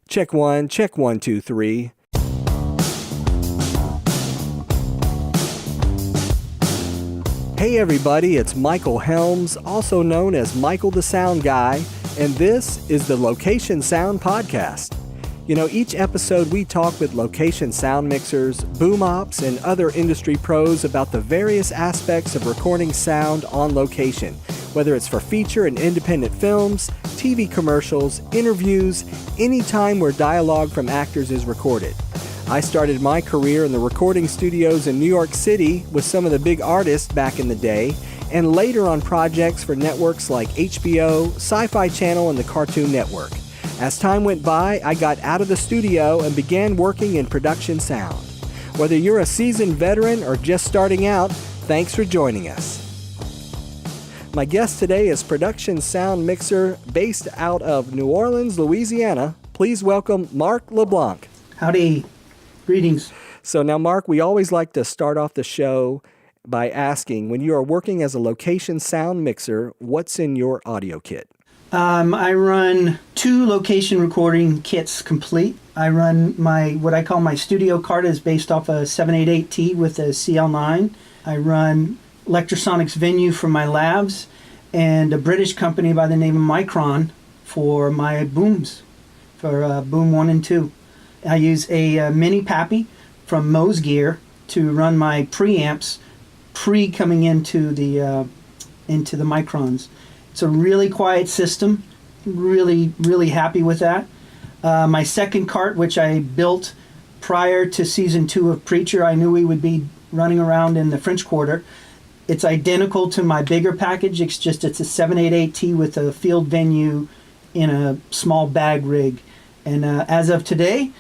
Check one, two, three. Hey everybody, it's Michael Helms, also known as Michael the Sound Guy, and this is the Location Sound Podcast. You know, each episode we talk with location sound mixers, boom ops, and other industry pros about the various aspects of recording sound on location, whether it's for feature and independent films, TV commercials, interviews, any time where dialogue from actors is recorded. I started my career in the recording studios in New York City with some of the big artists back in the day, and later on projects for networks like HBO, Sci-Fi Channel, and the Cartoon Network. As time went by, I got out of the studio and began working in production sound. Whether you're a seasoned veteran or just starting out, thanks for joining us. My guest today is production sound mixer based out of New Orleans, Louisiana. Please welcome Mark LeBlanc. Howdy. Greetings. So now, Mark, we always like to start off the show by asking, when you are working as a location sound mixer, what's in your audio kit? I run 2 location recording kits complete. I run what I call my studio card is based off a 788T with a CL9. I run Lectrosonics Venue for my labs and a British company by the name of Micron for my booms, for boom 1 and 2. I use a mini Pappy from Moe's Gear to run my preamps coming into the Microns. It's a really quiet system. Really, really happy with that. My second cart, which I built prior to season 2 of Preacher, I knew we would be running around in the French Quarter. It's identical to my bigger package. It's a 788T with a field venue in a small bag rig. And as of today,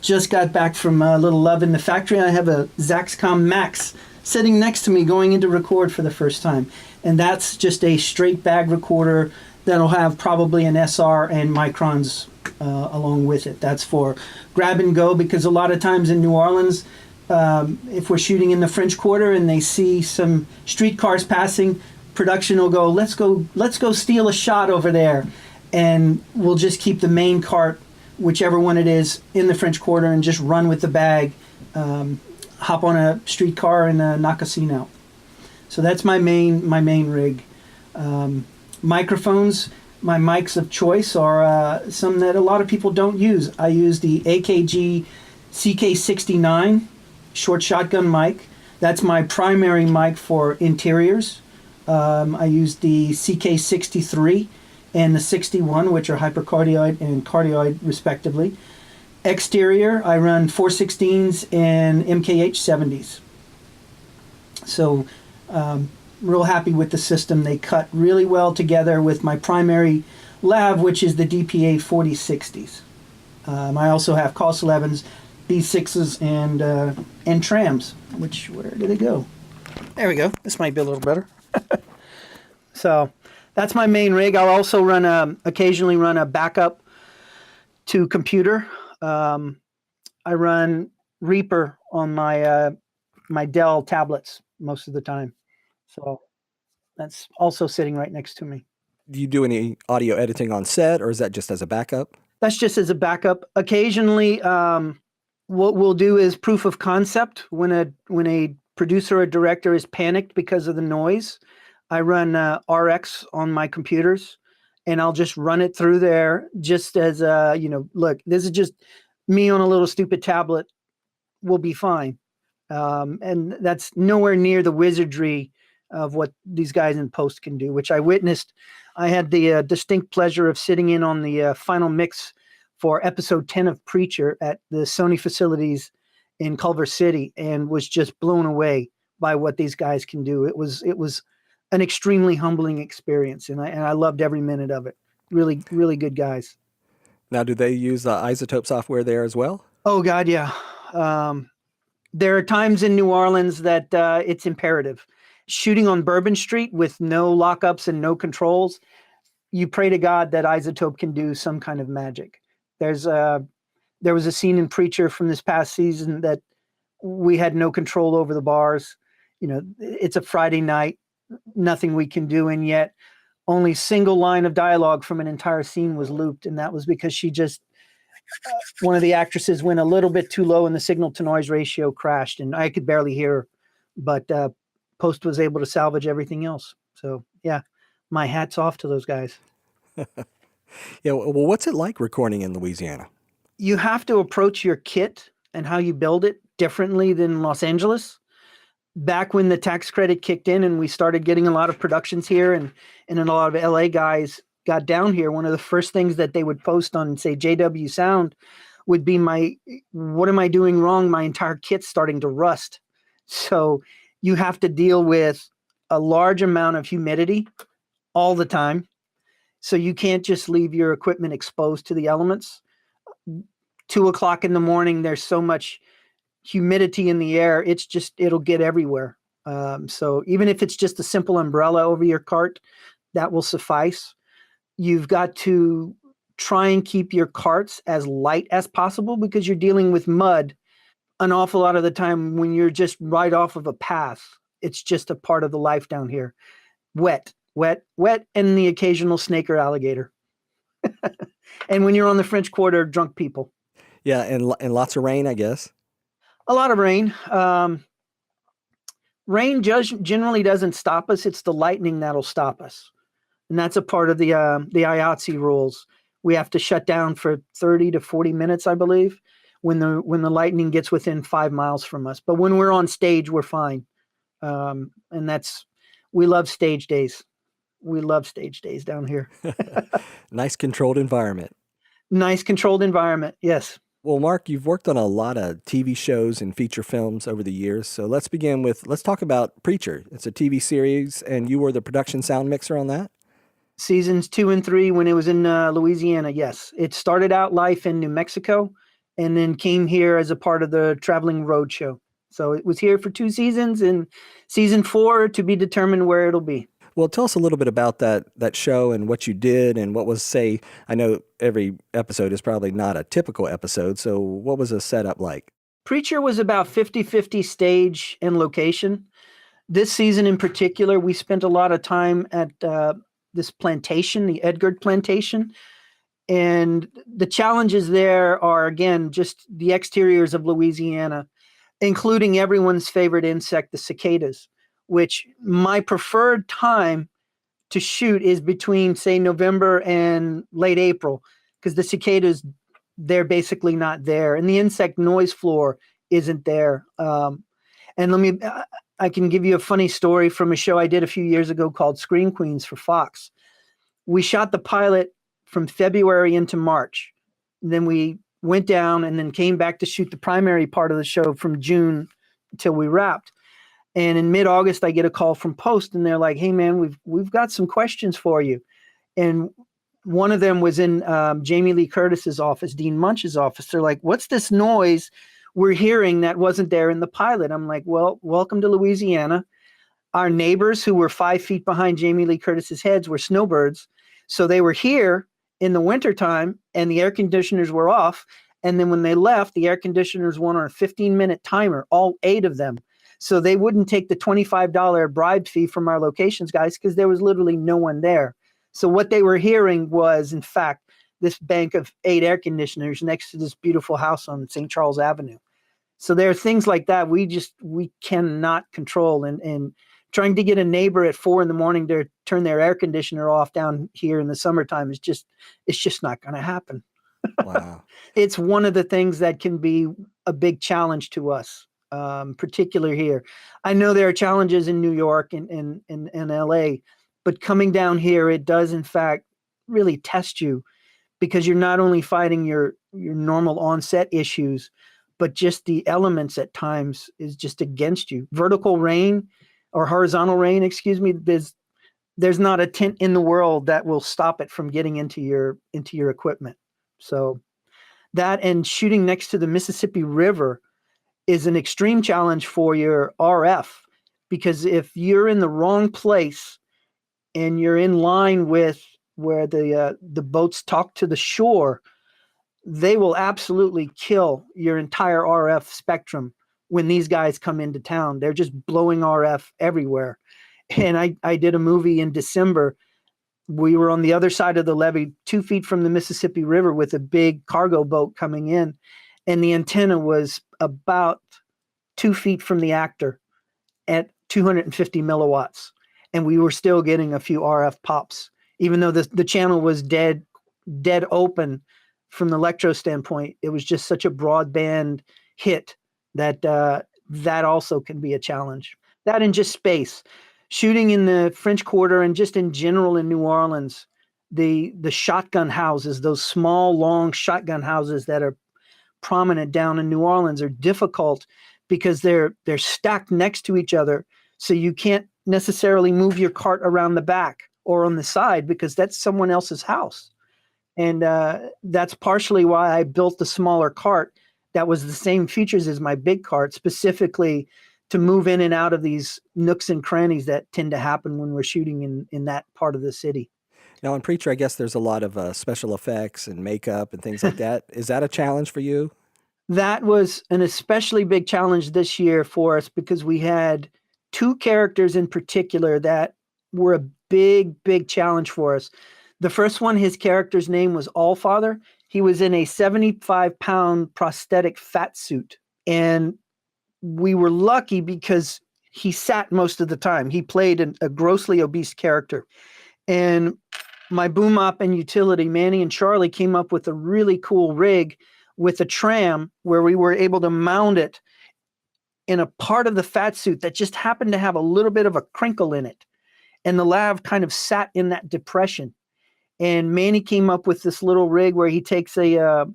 just got back from a little love in the factory. I have a Zaxcom Max sitting next to me going into record for the first time. And that's just a straight bag recorder that'll have probably an SR and microns along with it. That's for grab and go, because a lot of times in New Orleans, if we're shooting in the French Quarter and they see some streetcars passing, production will go, let's go steal a shot over there. And we'll just keep the main cart, whichever one it is, in the French Quarter and just run with the bag, hop on a streetcar and knock a scene out. So that's my main rig. Microphones, my mics of choice are some that a lot of people don't use. I use the AKG CK69 short shotgun mic. That's my primary mic for interiors. I use the CK63 and the 61, which are hypercardioid and cardioid respectively. Exterior, I run 416s and MKH-70s. So real happy with the system. They cut really well together with my primary lav, which is the DPA 4060s. I also have COS 11s, B6s, and trams, where did they go? There we go. This might be a little better. So that's my main rig. I'll also occasionally run a backup to computer. I run Reaper on my Dell tablets most of the time. So that's also sitting right next to me. Do you do any audio editing on set, or is that just as a backup? That's just as a backup. Occasionally, what we'll do is proof of concept. When a producer or director is panicked because of the noise, I run RX on my computers, and I'll just run it through there just as, look, this is just me on a little stupid tablet. We'll be fine. And that's nowhere near the wizardry of what these guys in post can do, which I witnessed. I had the distinct pleasure of sitting in on the final mix for episode 10 of Preacher at the Sony facilities in Culver City, and was just blown away by what these guys can do. It was an extremely humbling experience, and I loved every minute of it. Really, really good guys. Now, do they use iZotope software there as well? Oh, God, yeah. There are times in New Orleans that it's imperative. Shooting on Bourbon Street with no lockups and no controls, you pray to God that iZotope can do some kind of magic. There was a scene in Preacher from this past season that we had no control over the bars. You know, it's a Friday night, nothing we can do, and yet only single line of dialogue from an entire scene was looped, and that was because she just one of the actresses went a little bit too low and the signal to noise ratio crashed and I could barely hear her, but Post was able to salvage everything else. So yeah, my hat's off to those guys. Yeah. Well, what's it like recording in Louisiana? You have to approach your kit and how you build it differently than Los Angeles. Back when the tax credit kicked in and we started getting a lot of productions here and a lot of LA guys got down here, one of the first things that they would post on, say, JW Sound would be what am I doing wrong? My entire kit's starting to rust. So you have to deal with a large amount of humidity all the time. So you can't just leave your equipment exposed to the elements. 2:00 in the morning, there's so much humidity in the air, it'll get everywhere. So even if it's just a simple umbrella over your cart, that will suffice. You've got to try and keep your carts as light as possible because you're dealing with mud an awful lot of the time when you're just right off of a path. It's just a part of the life down here. Wet, and the occasional snake or alligator. And when you're on the French Quarter, drunk people. Yeah, and lots of rain, I guess. A lot of rain. Rain generally doesn't stop us. It's the lightning that'll stop us. And that's a part of the IATSE rules. We have to shut down for 30 to 40 minutes, I believe, when the lightning gets within 5 miles from us. But when we're on stage, we're fine. And we love stage days. We love stage days down here. Nice controlled environment. Nice controlled environment, yes. Well, Mark, you've worked on a lot of TV shows and feature films over the years. So let's talk about Preacher. It's a TV series, and you were the production sound mixer on that? Seasons 2 and 3 when it was in Louisiana, yes. It started out life in New Mexico and then came here as a part of the traveling road show. So it was here for 2 seasons, and season 4 to be determined where it'll be. Well, tell us a little bit about that show and what you did and what was, say, I know every episode is probably not a typical episode, so what was the setup like? Preacher was about 50-50 stage and location. This season in particular, we spent a lot of time at this plantation, the Edgard plantation, and the challenges there are, again, just the exteriors of Louisiana, including everyone's favorite insect, the cicadas, which my preferred time to shoot is between, say, November and late April, because the cicadas, they're basically not there. And the insect noise floor isn't there. And I can give you a funny story from a show I did a few years ago called Scream Queens for Fox. We shot the pilot from February into March. And then we went down and then came back to shoot the primary part of the show from June until we wrapped. And in mid-August, I get a call from Post, and they're like, "Hey, man, we've got some questions for you." And one of them was in Jamie Lee Curtis's office, Dean Munch's office. They're like, "What's this noise we're hearing that wasn't there in the pilot?" I'm like, "Well, welcome to Louisiana. Our neighbors who were 5 feet behind Jamie Lee Curtis's heads were snowbirds. So they were here in the wintertime, and the air conditioners were off. And then when they left, the air conditioners went on a 15-minute timer, all 8 of them. So they wouldn't take the $25 bribe fee from our locations guys because there was literally no one there. So what they were hearing was, in fact, this bank of 8 air conditioners next to this beautiful house on St. Charles Avenue. So there are things like that we cannot control. And trying to get a neighbor at 4 a.m. to turn their air conditioner off down here in the summertime it's just not going to happen. Wow. It's one of the things that can be a big challenge to us. Particular here. I know there are challenges in New York and LA, but coming down here, it does in fact really test you because you're not only fighting your normal onset issues, but just the elements at times is just against you. Vertical rain or horizontal rain, excuse me, there's not a tent in the world that will stop it from getting into your equipment. So that and shooting next to the Mississippi River is an extreme challenge for your RF, because if you're in the wrong place and you're in line with where the boats talk to the shore, they will absolutely kill your entire RF spectrum when these guys come into town. They're just blowing RF everywhere. And I did a movie in December We were on the other side of the levee, 2 feet from the Mississippi River, with a big cargo boat coming in. And the antenna was about 2 feet from the actor at 250 milliwatts. And we were still getting a few RF pops, even though the channel was dead open from the electro standpoint. It was just such a broadband hit that that also can be a challenge. That and just space. Shooting in the French Quarter and just in general in New Orleans, the shotgun houses, those small, long shotgun houses that are prominent down in New Orleans, are difficult because they're stacked next to each other. So you can't necessarily move your cart around the back or on the side because that's someone else's house. And that's partially why I built the smaller cart that was the same features as my big cart, specifically to move in and out of these nooks and crannies that tend to happen when we're shooting in that part of the city. Now, on Preacher, I guess there's a lot of special effects and makeup and things like that. Is that a challenge for you? That was an especially big challenge this year for us because we had 2 characters in particular that were a big challenge for us. The first one, his character's name was Allfather. He was in a 75-pound prosthetic fat suit. And we were lucky because he sat most of the time. He played a grossly obese character. And my boom op and utility, Manny and Charlie, came up with a really cool rig with a tram where we were able to mount it in a part of the fat suit that just happened to have a little bit of a crinkle in it. And the lav kind of sat in that depression. And Manny came up with this little rig where he takes a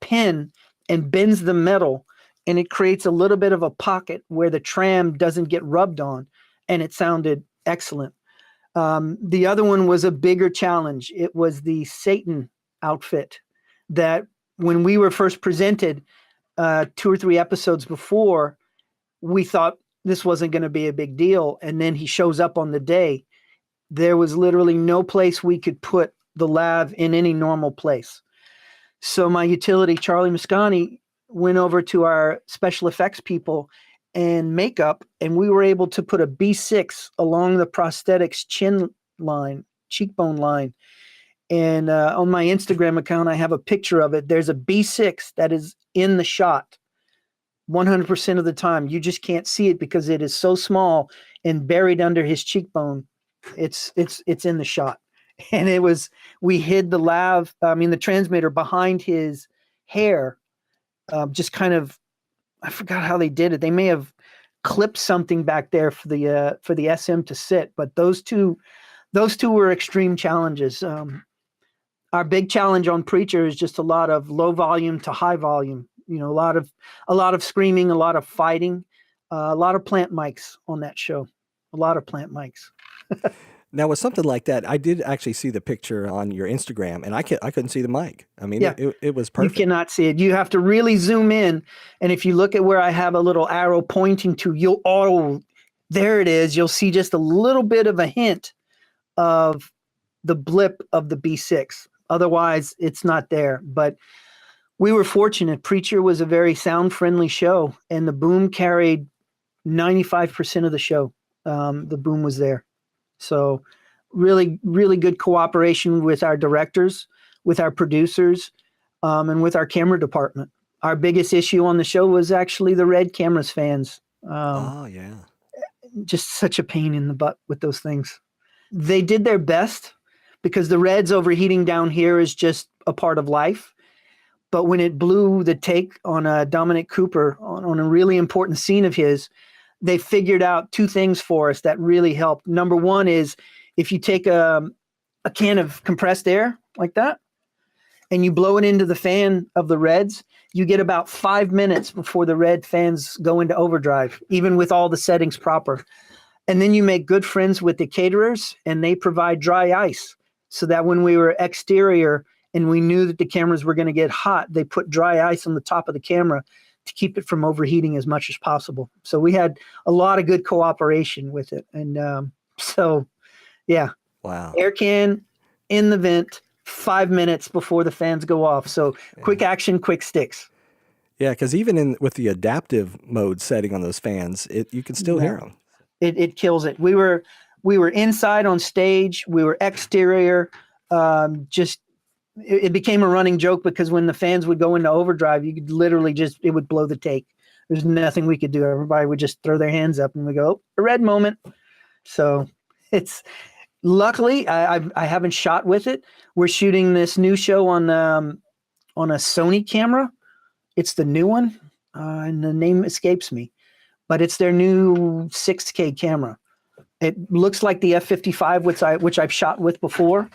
pin and bends the metal, and it creates a little bit of a pocket where the tram doesn't get rubbed on, and it sounded excellent. The other one was a bigger challenge. It was the Satan outfit that when we were first presented 2 or 3 episodes before, we thought this wasn't going to be a big deal. And then he shows up on the day. There was literally no place we could put the lav in any normal place. So my utility, Charlie Moscani, went over to our special effects people and makeup, and we were able to put a B6 along the prosthetics cheekbone line. And on my Instagram account, I have a picture of it. There's a B6 that is in the shot 100% of the time. You just can't see it because it is so small and buried under his cheekbone. It's in the shot. And we hid the transmitter behind his hair, just kind of, I forgot how they did it. They may have clipped something back there for the SM to sit, but those two were extreme challenges. Our big challenge on Preacher is just a lot of low volume to high volume. You know, a lot of screaming, a lot of fighting, a lot of plant mics on that show. A lot of plant mics. Now, with something like that, I did actually see the picture on your Instagram, and I couldn't see the mic. I mean, yeah. it was perfect. You cannot see it. You have to really zoom in, and if you look at where I have a little arrow pointing to, there it is. You'll see just a little bit of a hint of the blip of the B6. Otherwise, it's not there. But we were fortunate. Preacher was a very sound-friendly show, and the boom carried 95% of the show. The boom was there. So really, really good cooperation with our directors, with our producers, and with our camera department. Our biggest issue on the show was actually the Red Cameras fans. Yeah. Just such a pain in the butt with those things. They did their best because the Reds overheating down here is just a part of life. But when it blew the take on Dominic Cooper on a really important scene of his, they figured out 2 things for us that really helped. Number one is if you take a can of compressed air like that and you blow it into the fan of the Reds, you get about 5 minutes before the Red fans go into overdrive, even with all the settings proper. And then you make good friends with the caterers, and they provide dry ice so that when we were exterior and we knew that the cameras were going to get hot, they put dry ice on the top of the camera to keep it from overheating as much as possible. So we had a lot of good cooperation with it. And yeah. Wow. Air can in the vent 5 minutes before the fans go off. So quick action, quick sticks. Yeah, because even with the adaptive mode setting on those fans, you can still hear them. It kills it. We were we were inside on stage, we were exterior. It became a running joke because when the fans would go into overdrive, you could literally it would blow the take. There's nothing we could do. Everybody would just throw their hands up and we go, oh, a red moment. So it's luckily I haven't shot with it. We're shooting this new show on a Sony camera. It's the new one, and the name escapes me, but it's their new 6K camera. It looks like the F55, which I've shot with before.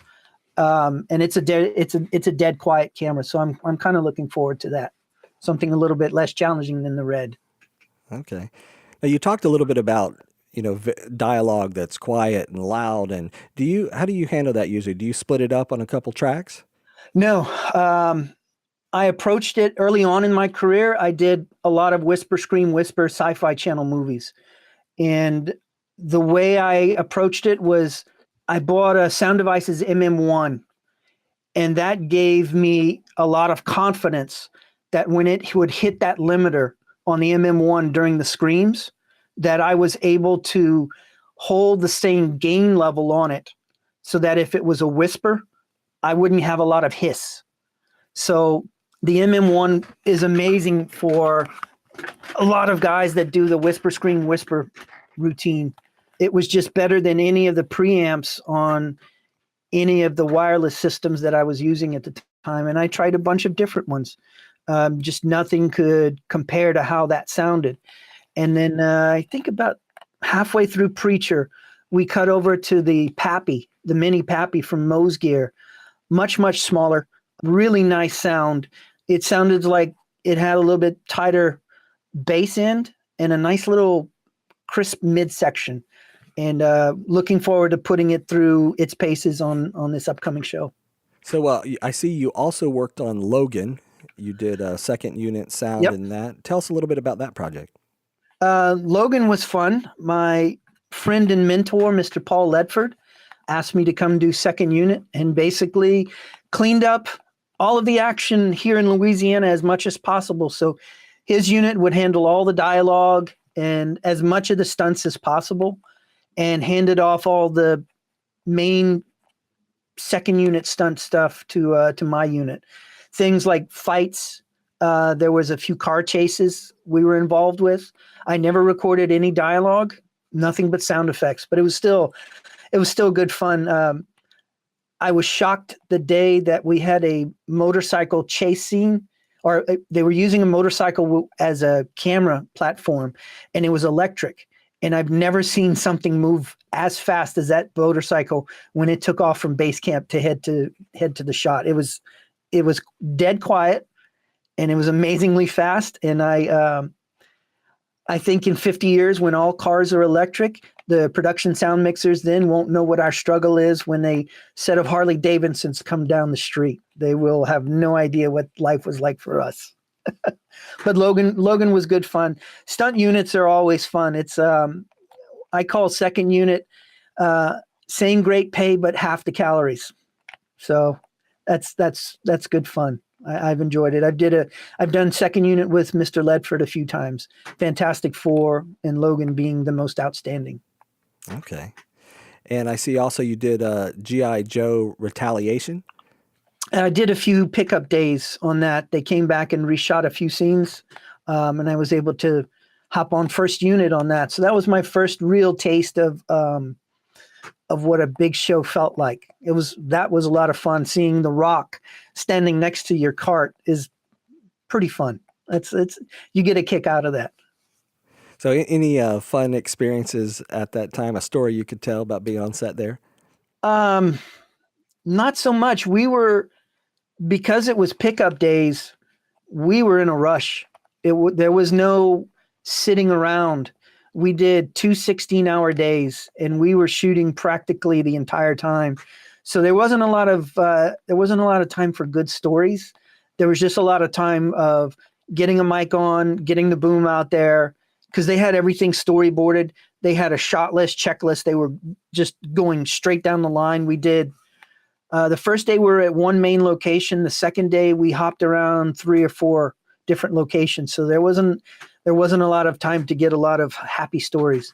And it's a dead quiet camera, so I'm kind of looking forward to that. Something a little bit less challenging than the Red. Okay. Now you talked a little bit about dialogue that's quiet and loud, and how do you handle that usually? Do you split it up on a couple tracks? No, I approached it early on in my career. I did a lot of whisper, scream, whisper Sci-Fi Channel movies, and the way I approached it was I bought a Sound Devices MM1, and that gave me a lot of confidence that when it would hit that limiter on the MM1 during the screams, that I was able to hold the same gain level on it so that if it was a whisper, I wouldn't have a lot of hiss. So the MM1 is amazing for a lot of guys that do the whisper, scream, whisper routine. It was just better than any of the preamps on any of the wireless systems that I was using at the time. And I tried a bunch of different ones. Just nothing could compare to how that sounded. And then I think about halfway through Preacher, we cut over to the Pappy, the mini Pappy from Moe's Gear. Much, much smaller, really nice sound. It sounded like it had a little bit tighter bass end and a nice little crisp midsection. And looking forward to putting it through its paces on this upcoming show. So I see you also worked on Logan. You did a second unit sound in that. Tell us a little bit about that project. Logan was fun. My friend and mentor, Mr. Paul Ledford, asked me to come do second unit and basically cleaned up all of the action here in Louisiana as much as possible. So his unit would handle all the dialogue and as much of the stunts as possible, and handed off all the main second unit stunt stuff to my unit. Things like fights. There was a few car chases we were involved with. I never recorded any dialogue, nothing but sound effects, but it was still good fun. I was shocked the day that we had a motorcycle chase scene, or they were using a motorcycle as a camera platform, and it was electric. And I've never seen something move as fast as that motorcycle when it took off from base camp to head to the shot. It was dead quiet, and it was amazingly fast. And I think in 50 years, when all cars are electric, the production sound mixers then won't know what our struggle is when a set of Harley Davidsons come down the street. They will have no idea what life was like for us. But Logan was good fun. Stunt units are always fun. It's I call second unit same great pay but half the calories. So that's good fun. I've enjoyed it. I've done second unit with Mr. Ledford a few times. Fantastic Four and Logan being the most outstanding. Okay. And I see also you did G.I. Joe Retaliation. I did a few pickup days on that. They came back and reshot a few scenes, and I was able to hop on first unit on that. So that was my first real taste of what a big show felt like. That was a lot of fun. Seeing The Rock standing next to your cart is pretty fun. It's you get a kick out of that. So any fun experiences at that time? A story you could tell about being on set there? Not so much. Because it was pickup days, we were in a rush. There was no sitting around. We did 2 16-hour days, and we were shooting practically the entire time. So there wasn't a lot of time for good stories. There was just a lot of time of getting a mic on, getting the boom out there, because they had everything storyboarded. They had a shot list, checklist. They were just going straight down the line. We did. The first day we were at one main location. The second day we hopped around 3 or 4 different locations. So there wasn't a lot of time to get a lot of happy stories.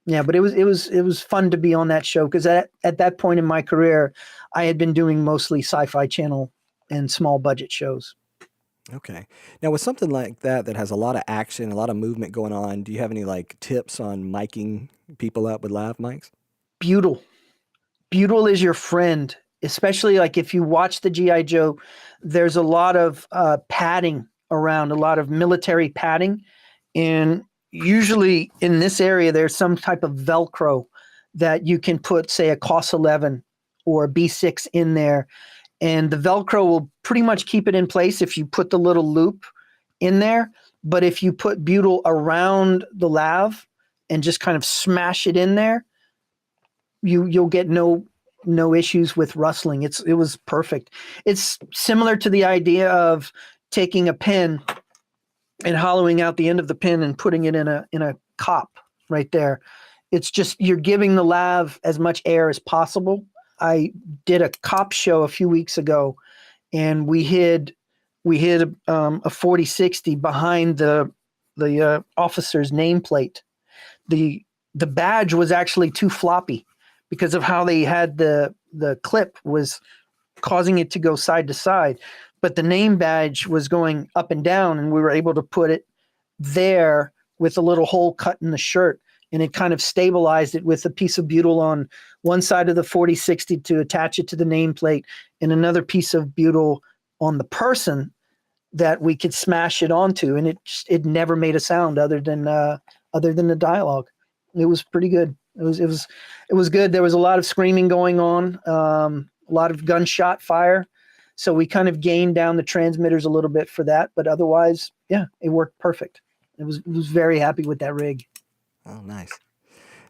Yeah, but it was fun to be on that show because at that point in my career, I had been doing mostly Sci-Fi Channel and small budget shows. Okay. Now, with something like that has a lot of action, a lot of movement going on, do you have any like tips on miking people up with lav mics? Butyl. Butyl is your friend, especially like if you watch the G.I. Joe, there's a lot of padding around, a lot of military padding. And usually in this area, there's some type of Velcro that you can put, say, a COS 11 or a B6 in there. And the Velcro will pretty much keep it in place if you put the little loop in there. But if you put butyl around the lav and just kind of smash it in there, you'll get no issues with rustling. It was perfect. It's similar to the idea of taking a pin and hollowing out the end of the pin and putting it in a cop right there. It's just you're giving the lav as much air as possible. I did a cop show a few weeks ago, and we hid a 4060 behind the officer's nameplate. The badge was actually too floppy because of how they had the clip was causing it to go side to side. But the name badge was going up and down, and we were able to put it there with a little hole cut in the shirt, and it kind of stabilized it with a piece of butyl on one side of the 4060 to attach it to the nameplate, and another piece of butyl on the person that we could smash it onto, and it never made a sound other than the dialogue. It was pretty good. It was good. There was a lot of screaming going on, a lot of gunshot fire. So we kind of gained down the transmitters a little bit for that, but otherwise, yeah, it worked perfect. It was very happy with that rig. Oh, nice.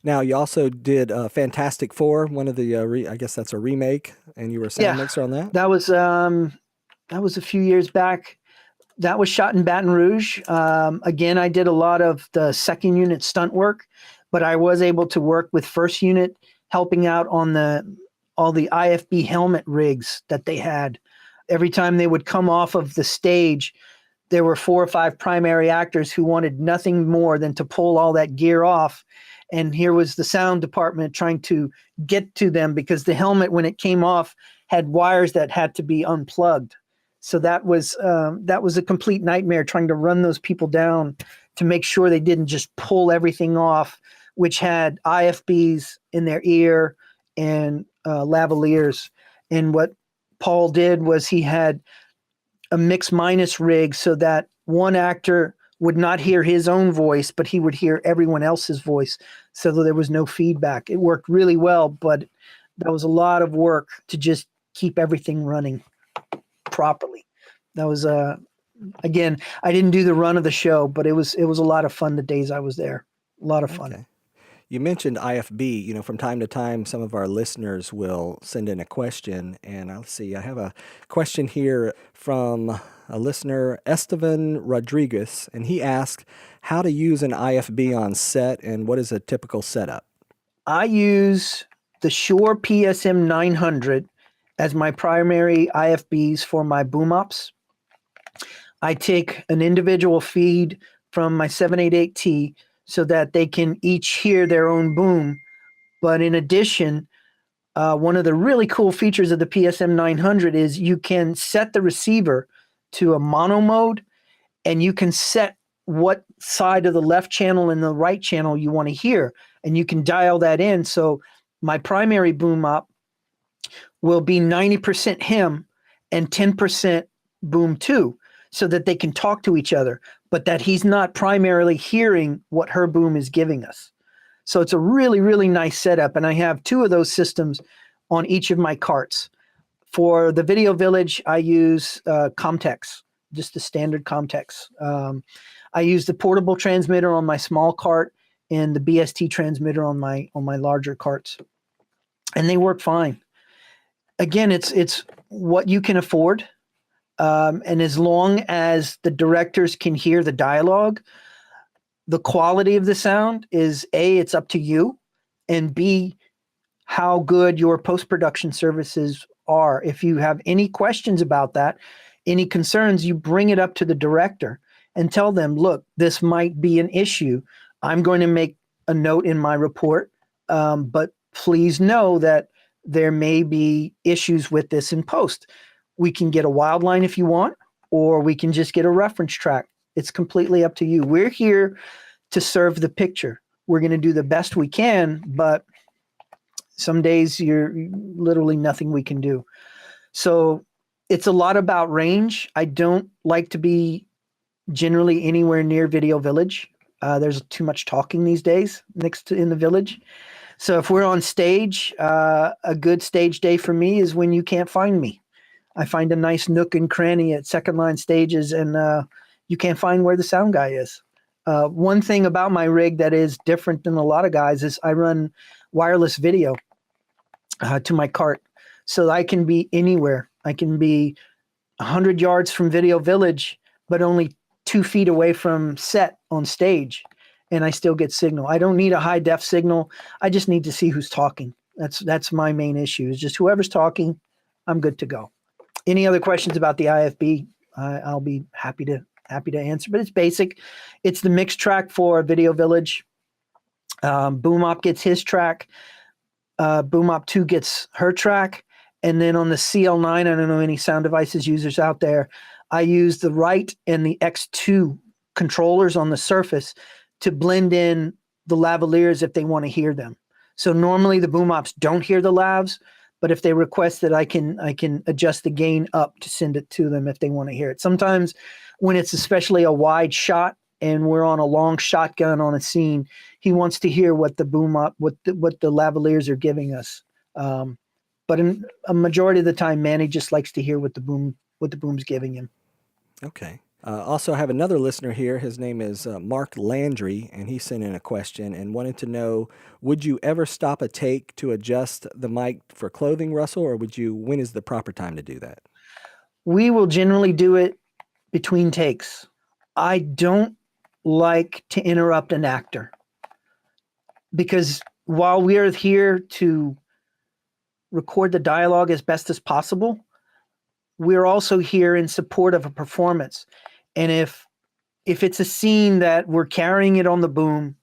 Now you also did Fantastic Four, one of the I guess that's a remake, and you were a sound mixer on that. That was a few years back. That was shot in Baton Rouge. Again, I did a lot of the second unit stunt work, but I was able to work with first unit, helping out on all the IFB helmet rigs that they had. Every time they would come off of the stage, there were 4 or 5 primary actors who wanted nothing more than to pull all that gear off. And here was the sound department trying to get to them because the helmet, when it came off, had wires that had to be unplugged. So that was a complete nightmare trying to run those people down to make sure they didn't just pull everything off, which had IFBs in their ear and lavaliers. And what Paul did was he had a mix minus rig so that one actor would not hear his own voice, but he would hear everyone else's voice, so that there was no feedback. It worked really well, but that was a lot of work to just keep everything running properly. That was again, I didn't do the run of the show, but it was a lot of fun the days I was there. A lot of fun. Okay. You mentioned IFB. You know, from time to time, some of our listeners will send in a question, and let's see. I have a question here from a listener, Esteban Rodriguez, and he asked how to use an IFB on set and what is a typical setup. I use the Shure PSM 900 as my primary IFBs for my boom ops. I take an individual feed from my 788T so that they can each hear their own boom. But in addition, one of the really cool features of the PSM 900 is you can set the receiver to a mono mode, and you can set what side of the left channel and the right channel you want to hear, and you can dial that in. So my primary boom op will be 90% him and 10% boom 2, so that they can talk to each other, but that he's not primarily hearing what her boom is giving us. So it's a really, really nice setup. And I have 2 of those systems on each of my carts. For the Video Village, I use Comtex, just the standard Comtex. I use the portable transmitter on my small cart and the BST transmitter on my larger carts. And they work fine. Again, it's what you can afford. And as long as the directors can hear the dialogue, the quality of the sound is A, it's up to you, and B, how good your post-production services are. If you have any questions about that, any concerns, you bring it up to the director and tell them, look, this might be an issue. I'm going to make a note in my report. But please know that there may be issues with this in post. We can get a wild line if you want, or we can just get a reference track. It's completely up to you. We're here to serve the picture. We're going to do the best we can, but some days you're literally nothing we can do. So it's a lot about range. I don't like to be generally anywhere near Video Village. There's too much talking these days in the Village. So if we're on stage, a good stage day for me is when you can't find me. I find a nice nook and cranny at second line stages, and you can't find where the sound guy is. One thing about my rig that is different than a lot of guys is I run wireless video to my cart, so I can be anywhere. I can be 100 yards from Video Village, but only 2 feet away from set on stage, and I still get signal. I don't need a high def signal. I just need to see who's talking. That's my main issue, is just whoever's talking, I'm good to go. Any other questions about the IFB? I'll be happy to answer, but it's basic. It's the mix track for Video Village. Boom Op gets his track. Boom Op 2 gets her track. And then on the CL9, I don't know any sound devices users out there, I use the right and the X2 controllers on the surface to blend in the lavaliers if they want to hear them. So normally the boom ops don't hear the lavs, but if they request that, I can adjust the gain up to send it to them if they want to hear it. Sometimes when it's especially a wide shot and we're on a long shotgun on a scene, he wants to hear what the boom up, what the lavaliers are giving us. But in a majority of the time, Manny just likes to hear what the boom's giving him. Okay. Also, I have another listener here. His name is Mark Landry, and he sent in a question and wanted to know, would you ever stop a take to adjust the mic for clothing, Russell, or when is the proper time to do that? We will generally do it between takes. I don't like to interrupt an actor, because while we are here to record the dialogue as best as possible, we're also here in support of a performance. And if it's a scene that we're carrying it on the boom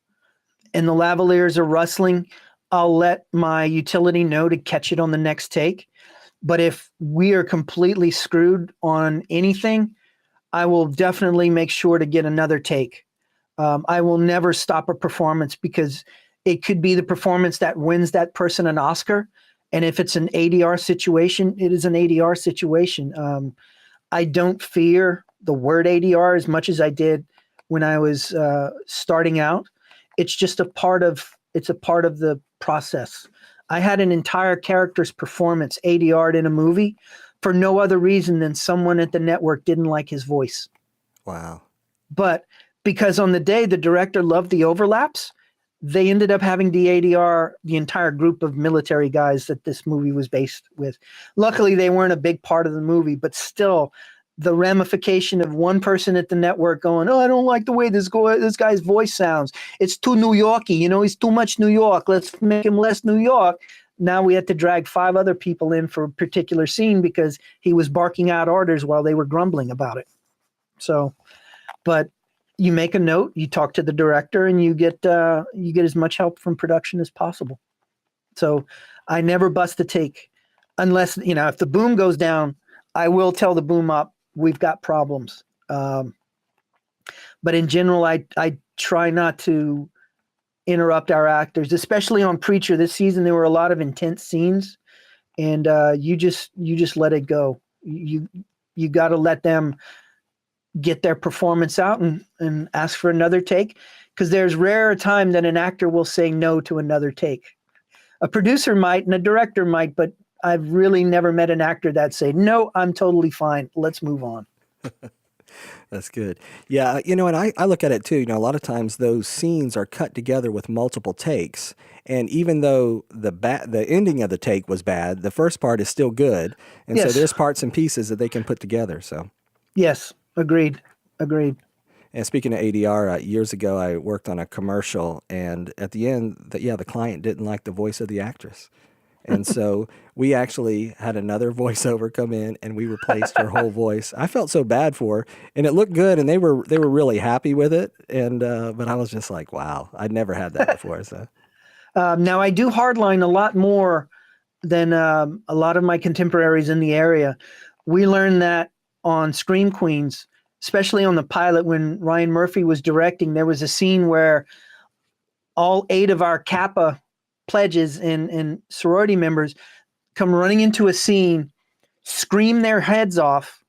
and the lavaliers are rustling, I'll let my utility know to catch it on the next take. But if we are completely screwed on anything, I will definitely make sure to get another take. I will never stop a performance, because it could be the performance that wins that person an Oscar. And if it's an ADR situation, it is an ADR situation. I don't fear the word ADR as much as I did when I was starting out. It's just a part of the process. I had an entire character's performance ADR'd in a movie for no other reason than someone at the network didn't like his voice. Wow. But because on the day the director loved the overlaps, they ended up having the ADR the entire group of military guys that this movie was based with. Luckily, they weren't a big part of the movie, but still, the ramification of one person at the network going, "Oh, I don't like the way this guy's voice sounds. It's too New Yorky. He's too much New York. Let's make him less New York." Now we had to drag 5 other people in for a particular scene because he was barking out orders while they were grumbling about it. So, but you make a note, you talk to the director, and you get as much help from production as possible. So I never bust a take unless, if the boom goes down, I will tell the boom up, we've got problems. But in general, I try not to interrupt our actors, especially on Preacher. This season, there were a lot of intense scenes, and you just let it go. You got to let them get their performance out and ask for another take, because there's rare a time that an actor will say no to another take. A producer might and a director might, but I've really never met an actor that say, "No, I'm totally fine. Let's move on." That's good. Yeah, and I look at it too. A lot of times those scenes are cut together with multiple takes, and even though the ending of the take was bad, the first part is still good, and yes. So there's parts and pieces that they can put together. So yes, agreed. And speaking of ADR, years ago I worked on a commercial, and at the end, the client didn't like the voice of the actress. And so we actually had another voiceover come in and we replaced her whole voice. I felt so bad for her, and it looked good, and they were really happy with it. And but I was just like, wow, I'd never had that before. So Now I do hardline a lot more than a lot of my contemporaries in the area. We learned that on Scream Queens, especially on the pilot when Ryan Murphy was directing. There was a scene where all 8 of our Kappa pledges and sorority members come running into a scene, scream their heads off,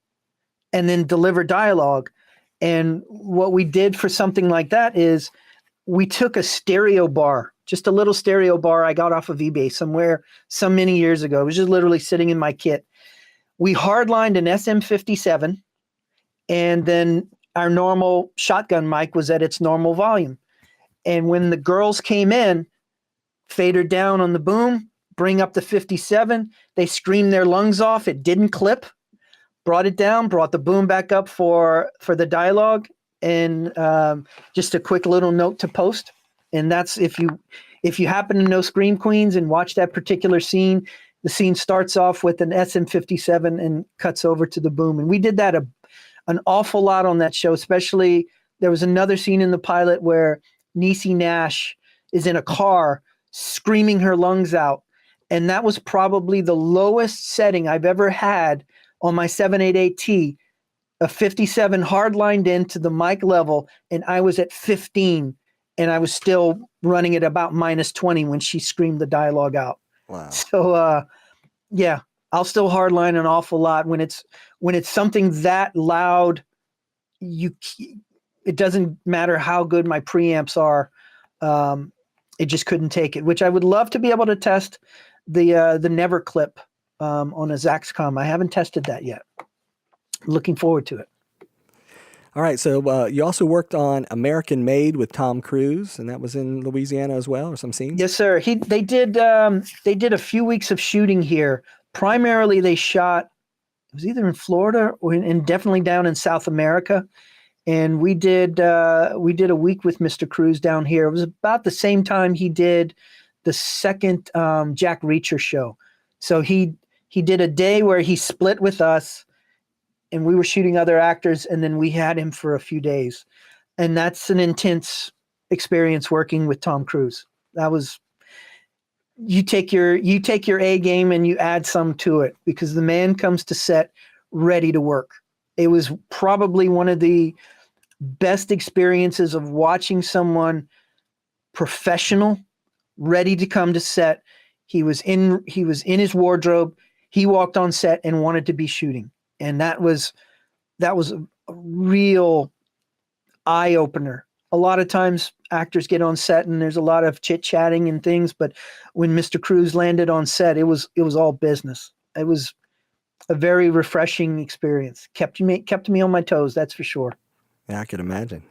and then deliver dialogue. And what we did for something like that is we took a stereo bar, just a little stereo bar I got off of eBay somewhere some many years ago. It was just literally sitting in my kit. We hardlined an SM57, and then our normal shotgun mic was at its normal volume. And when the girls came in, fader down on the boom, bring up the 57, they screamed their lungs off. It didn't clip. Brought it down, brought the boom back up for the dialogue, and just a quick little note to post. And that's if you happen to know Scream Queens and watch that particular scene, the scene starts off with an SM57 and cuts over to the boom. And we did that an awful lot on that show, especially there was another scene in the pilot where Niecy Nash is in a car screaming her lungs out. And that was probably the lowest setting I've ever had on my 788T, a 57 hardlined into the mic level, and I was at 15, and I was still running at about -20 when she screamed the dialogue out. wow. So, yeah, I'll still hardline an awful lot when it's something that loud. It doesn't matter how good my preamps are. It just couldn't take it, which I would love to be able to test the Never clip on a Zaxcom. I haven't tested that yet. Looking forward to it. All right, so you also worked on American Made with Tom Cruise, and that was in Louisiana as well, or some scenes? Yes, sir. They did a few weeks of shooting here. Primarily, they shot, it was either in Florida and definitely down in South America. And we did a week with Mr. Cruise down here. It was about the same time he did the second Jack Reacher show. So he did a day where he split with us, and we were shooting other actors, and then we had him for a few days. And that's an intense experience working with Tom Cruise. That was, you take your A game and you add some to it, because the man comes to set ready to work. It was probably one of the best experiences of watching someone professional, ready to come to set. He was in his wardrobe. He walked on set and wanted to be shooting. And that was a real eye opener. A lot of times actors get on set and there's a lot of chit chatting and things, but when Mr. Cruise landed on set, it was all business. It was a very refreshing experience. Kept me on my toes, that's for sure. Yeah, I could imagine.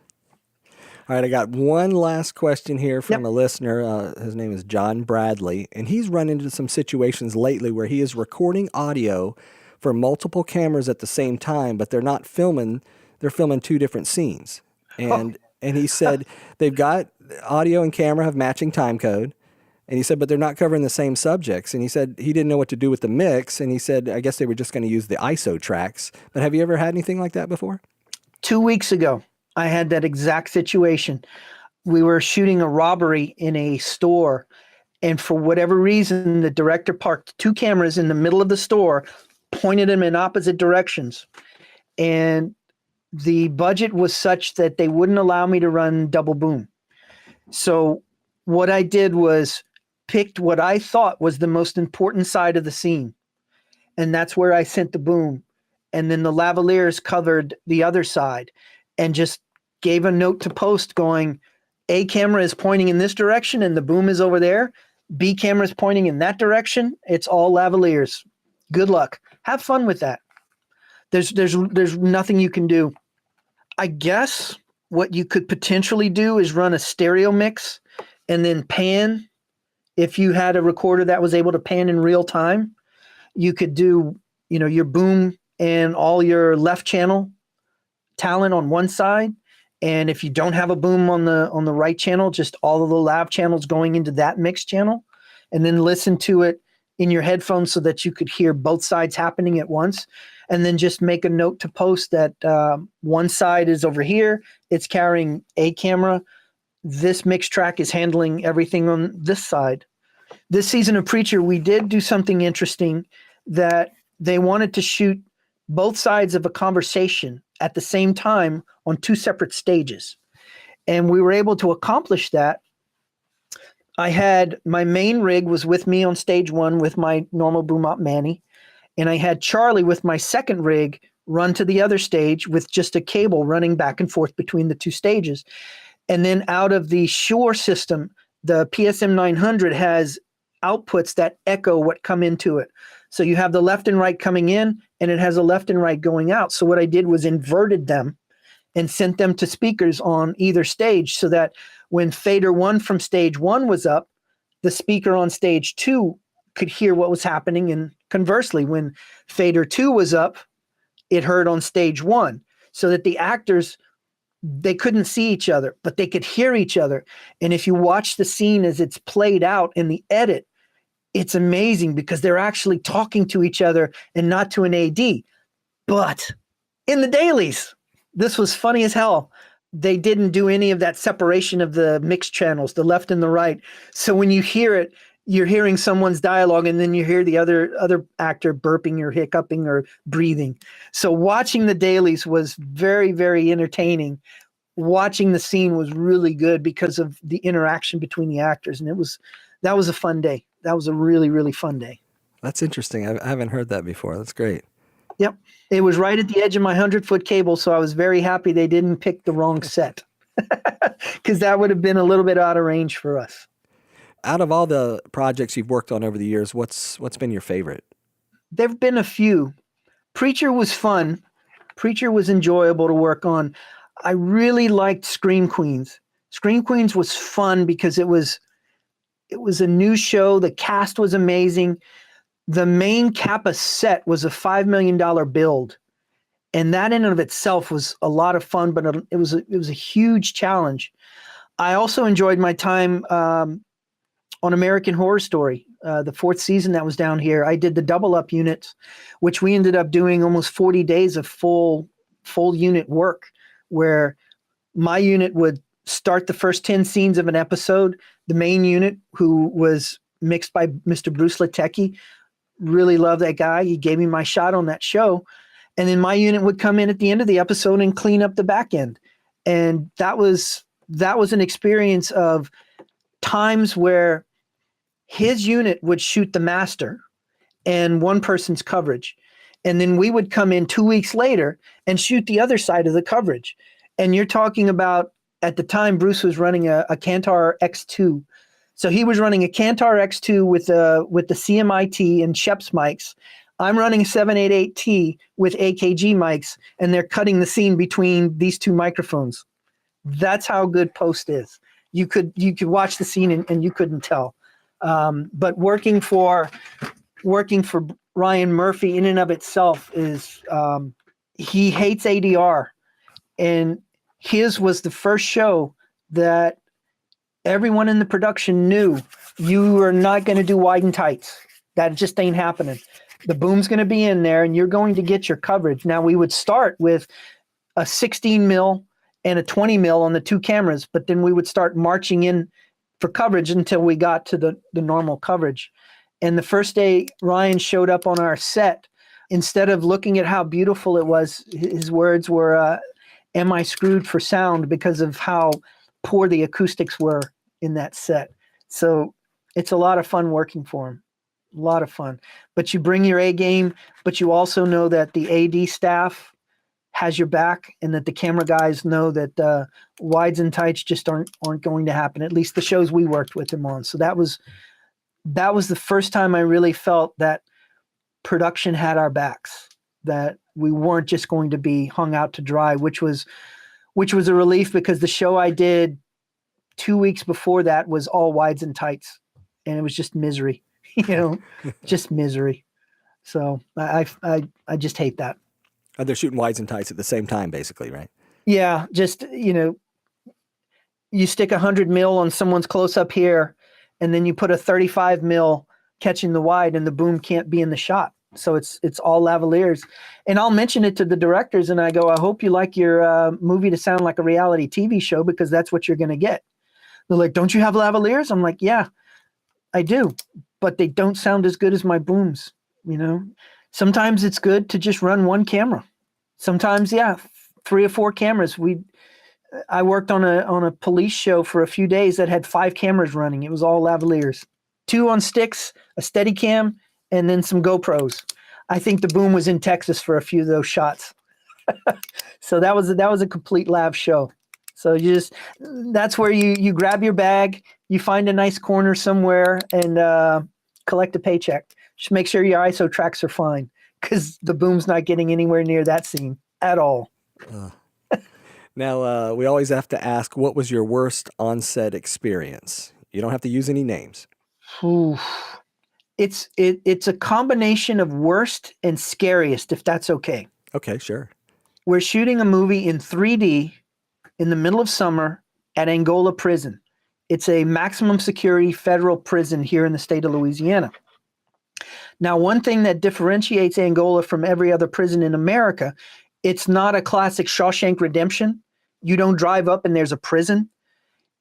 All right, I got one last question here from a listener. His name is John Bradley, and he's run into some situations lately where he is recording audio for multiple cameras at the same time, but they're not filming. They're filming 2 different scenes. And he said they've got audio and camera have matching time code. And he said, but they're not covering the same subjects. And he said he didn't know what to do with the mix. And he said, I guess they were just going to use the ISO tracks. But have you ever had anything like that before? 2 weeks ago, I had that exact situation. We were shooting a robbery in a store, and for whatever reason, the director parked 2 cameras in the middle of the store, pointed them in opposite directions. And the budget was such that they wouldn't allow me to run double boom. So what I did was picked what I thought was the most important side of the scene. And that's where I sent the boom. And then the lavaliers covered the other side, and just gave a note to post going, A camera is pointing in this direction and the boom is over there. B camera is pointing in that direction. It's all lavaliers. Good luck. Have fun with that. There's nothing you can do. I guess what you could potentially do is run a stereo mix and then pan. If you had a recorder that was able to pan in real time, you could do, your boom and all your left channel talent on one side. And if you don't have a boom on the right channel, just all of the lav channels going into that mix channel, and then listen to it in your headphones so that you could hear both sides happening at once. And then just make a note to post that one side is over here. It's carrying a camera. This mix track is handling everything on this side. This season of Preacher, we did do something interesting that they wanted to shoot both sides of a conversation at the same time on two separate stages. And we were able to accomplish that. I had my main rig was with me on stage one with my normal boom op Manny. And I had Charlie with my second rig run to the other stage with just a cable running back and forth between the two stages. And then out of the Shure system, the PSM 900 has outputs that echo what come into it. So you have the left and right coming in, and it has a left and right going out. So what I did was inverted them and sent them to speakers on either stage so that when fader one from stage one was up, the speaker on stage two could hear what was happening. And conversely, when fader two was up, it heard on stage one, so that the actors, they couldn't see each other, but they could hear each other. And if you watch the scene as it's played out in the edit, it's amazing because they're actually talking to each other and not to an AD. But in the dailies, this was funny as hell. They didn't do any of that separation of the mixed channels, the left and the right. So when you hear it, you're hearing someone's dialogue and then you hear the other actor burping or hiccuping or breathing. So watching the dailies was very, very entertaining. Watching the scene was really good because of the interaction between the actors. And that was a fun day. That was a really, really fun day. That's interesting. I haven't heard that before. That's great. Yep. It was right at the edge of my 100-foot cable, so I was very happy they didn't pick the wrong set because that would have been a little bit out of range for us. Out of all the projects you've worked on over the years, what's been your favorite? There have been a few. Preacher was fun. Preacher was enjoyable to work on. I really liked Scream Queens. Scream Queens was fun because it was a new show. The cast was amazing. The main Kappa set was a $5 million build. And that in and of itself was a lot of fun, but it was a huge challenge. I also enjoyed my time on American Horror Story, the fourth season that was down here. I did the double up units, which we ended up doing almost 40 days of full unit work, where my unit would start the first 10 scenes of an episode. The main unit, who was mixed by Mr. Bruce Latecki, really loved that guy. He gave me my shot on that show. And then my unit would come in at the end of the episode and clean up the back end. And that was an experience of times where his unit would shoot the master and one person's coverage. And then we would come in 2 weeks later and shoot the other side of the coverage. And you're talking about, at the time, Bruce was running a Kantar X2. So he was running a Kantar X2 with the CMIT and Sheps mics. I'm running a 788T with AKG mics, and they're cutting the scene between these two microphones. That's how good post is. You could watch the scene and you couldn't tell. But working for Ryan Murphy in and of itself is, he hates ADR, and his was the first show that everyone in the production knew you are not going to do wide and tights. That just ain't happening. The boom's going to be in there and you're going to get your coverage. Now, we would start with a 16 mil and a 20 mil on the two cameras, but then we would start marching in for coverage until we got to the normal coverage. And the first day Ryan showed up on our set, instead of looking at how beautiful it was, his words were, am I screwed for sound, because of how poor the acoustics were in that set. So it's a lot of fun working for him. A lot of fun. But you bring your A game, but you also know that the AD staff has your back, and that the camera guys know that wides and tights just aren't going to happen. At least the shows we worked with him on. So that was the first time I really felt that production had our backs, that we weren't just going to be hung out to dry, which was a relief, because the show I did 2 weeks before that was all wides and tights, and it was just misery, just misery. So I just hate that. They're shooting wides and tights at the same time, basically, right? Yeah, just, you stick 100 mil on someone's close up here, and then you put a 35 mil catching the wide, and the boom can't be in the shot. So it's all lavaliers. And I'll mention it to the directors, and I go, I hope you like your movie to sound like a reality TV show, because that's what you're going to get. They're like, don't you have lavaliers? I'm like, yeah, I do, but they don't sound as good as my booms, you know? Sometimes it's good to just run one camera. Sometimes, yeah, 3 or 4 cameras. I worked on a police show for a few days that had 5 cameras running. It was all lavaliers. 2 on sticks, a Steadicam, and then some GoPros. I think the boom was in Texas for a few of those shots. So that was a complete lav show. So that's where you grab your bag, you find a nice corner somewhere, and collect a paycheck. Just make sure your ISO tracks are fine, because the boom's not getting anywhere near that scene at all. Now, we always have to ask, what was your worst on-set experience? You don't have to use any names. Ooh. It's a combination of worst and scariest, if that's okay. Okay, sure. We're shooting a movie in 3D in the middle of summer at Angola Prison. It's a maximum security federal prison here in the state of Louisiana. Now, one thing that differentiates Angola from every other prison in America, it's not a classic Shawshank Redemption. You don't drive up and there's a prison.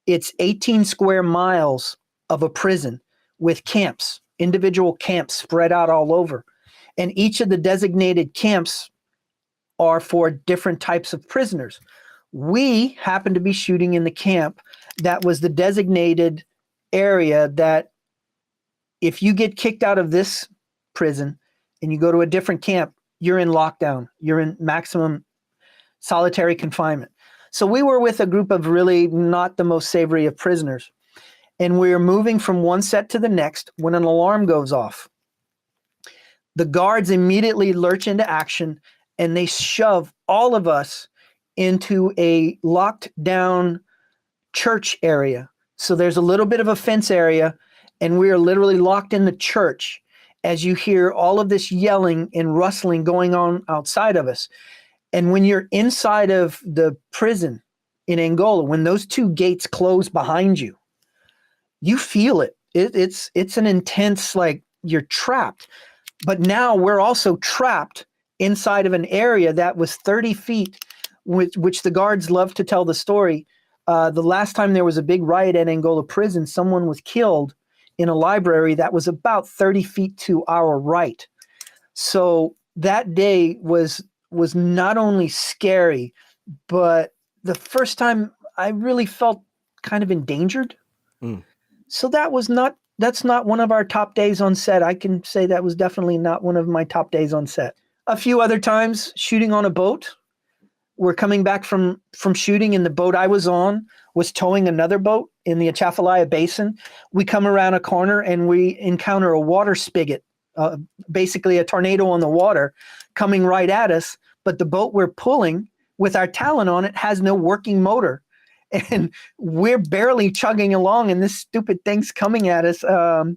It's 18 square miles of a prison with camps, individual camps spread out all over. And each of the designated camps are for different types of prisoners. We happened to be shooting in the camp that was the designated area that if you get kicked out of this prison and you go to a different camp, you're in lockdown. You're in maximum solitary confinement. So we were with a group of really not the most savory of prisoners. And we were moving from one set to the next when an alarm goes off. The guards immediately lurch into action, and they shove all of us into a locked down church area. So there's a little bit of a fence area, and we are literally locked in the church as you hear all of this yelling and rustling going on outside of us. And when you're inside of the prison in Angola, when those 2 gates close behind you, you feel it. It's an intense, like, you're trapped. But now we're also trapped inside of an area that was 30 feet, which the guards love to tell the story. The last time there was a big riot at Angola Prison, someone was killed in a library that was about 30 feet to our right. So that day was not only scary, but the first time I really felt kind of endangered. So that's not one of our top days on set. I can say that was definitely not one of my top days on set. A few other times shooting on a boat. We're coming back from shooting, and the boat I was on was towing another boat in the Atchafalaya Basin. We come around a corner and we encounter a water spigot, basically a tornado on the water coming right at us. But the boat we're pulling with our talent on it has no working motor. And we're barely chugging along, and this stupid thing's coming at us. There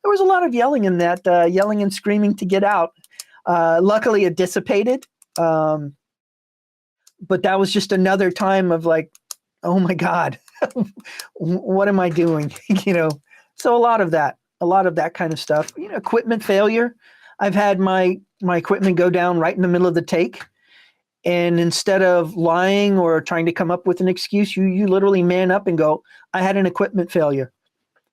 was a lot of yelling in that, yelling and screaming to get out. Luckily, it dissipated. But that was just another time of like, oh my God, what am I doing? So a lot of that kind of stuff. Equipment failure. I've had my equipment go down right in the middle of the take. And instead of lying or trying to come up with an excuse, you literally man up and go, I had an equipment failure.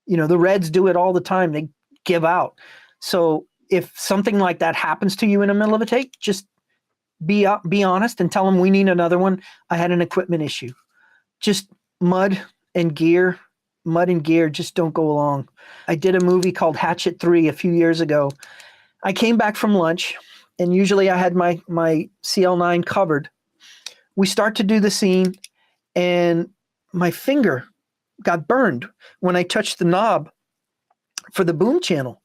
The Reds do it all the time. They give out. So if something like that happens to you in the middle of a take, just be honest and tell them we need another one. I had an equipment issue. Just mud and gear just don't go along. I did a movie called Hatchet 3 a few years ago. I came back from lunch, and usually I had my CL9 covered. We start to do the scene, and my finger got burned when I touched the knob for the boom channel.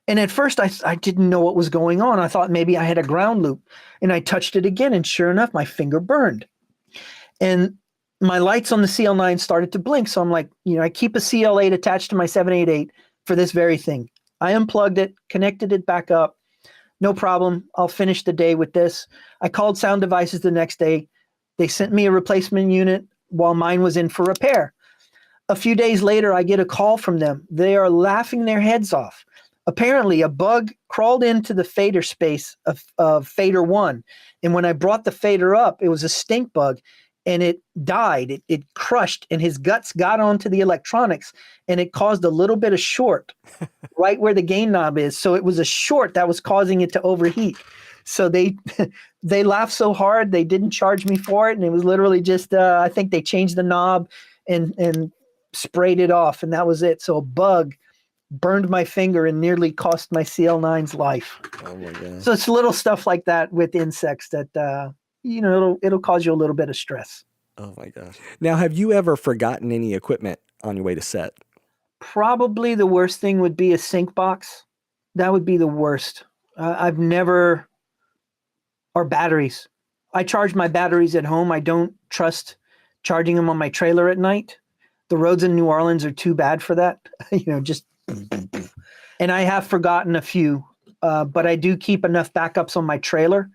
And at first I didn't know what was going on. I thought maybe I had a ground loop, and I touched it again, and sure enough, my finger burned. And my lights on the CL9 started to blink. So I'm like, I keep a CL8 attached to my 788 for this very thing. I unplugged it, connected it back up. No problem. I'll finish the day with this. I called Sound Devices the next day. They sent me a replacement unit while mine was in for repair. A few days later, I get a call from them. They are laughing their heads off. apparently a bug crawled into the fader space of fader 1. And when I brought the fader up, it was a stink bug, and it died. It crushed, and his guts got onto the electronics, and it caused a little bit of short right where the gain knob is. So it was a short that was causing it to overheat. So they they laughed so hard, they didn't charge me for it. And it was literally just, I think they changed the knob and sprayed it off, and that was it. So a bug burned my finger and nearly cost my CL9's life. Oh my God. So it's little stuff like that with insects that, it'll cause you a little bit of stress. Oh my gosh. Now, have you ever forgotten any equipment on your way to set? Probably the worst thing would be a sync box. That would be the worst. I've never, or batteries. I charge my batteries at home. I don't trust charging them on my trailer at night. The roads in New Orleans are too bad for that. Just, and I have forgotten a few, but I do keep enough backups on my trailer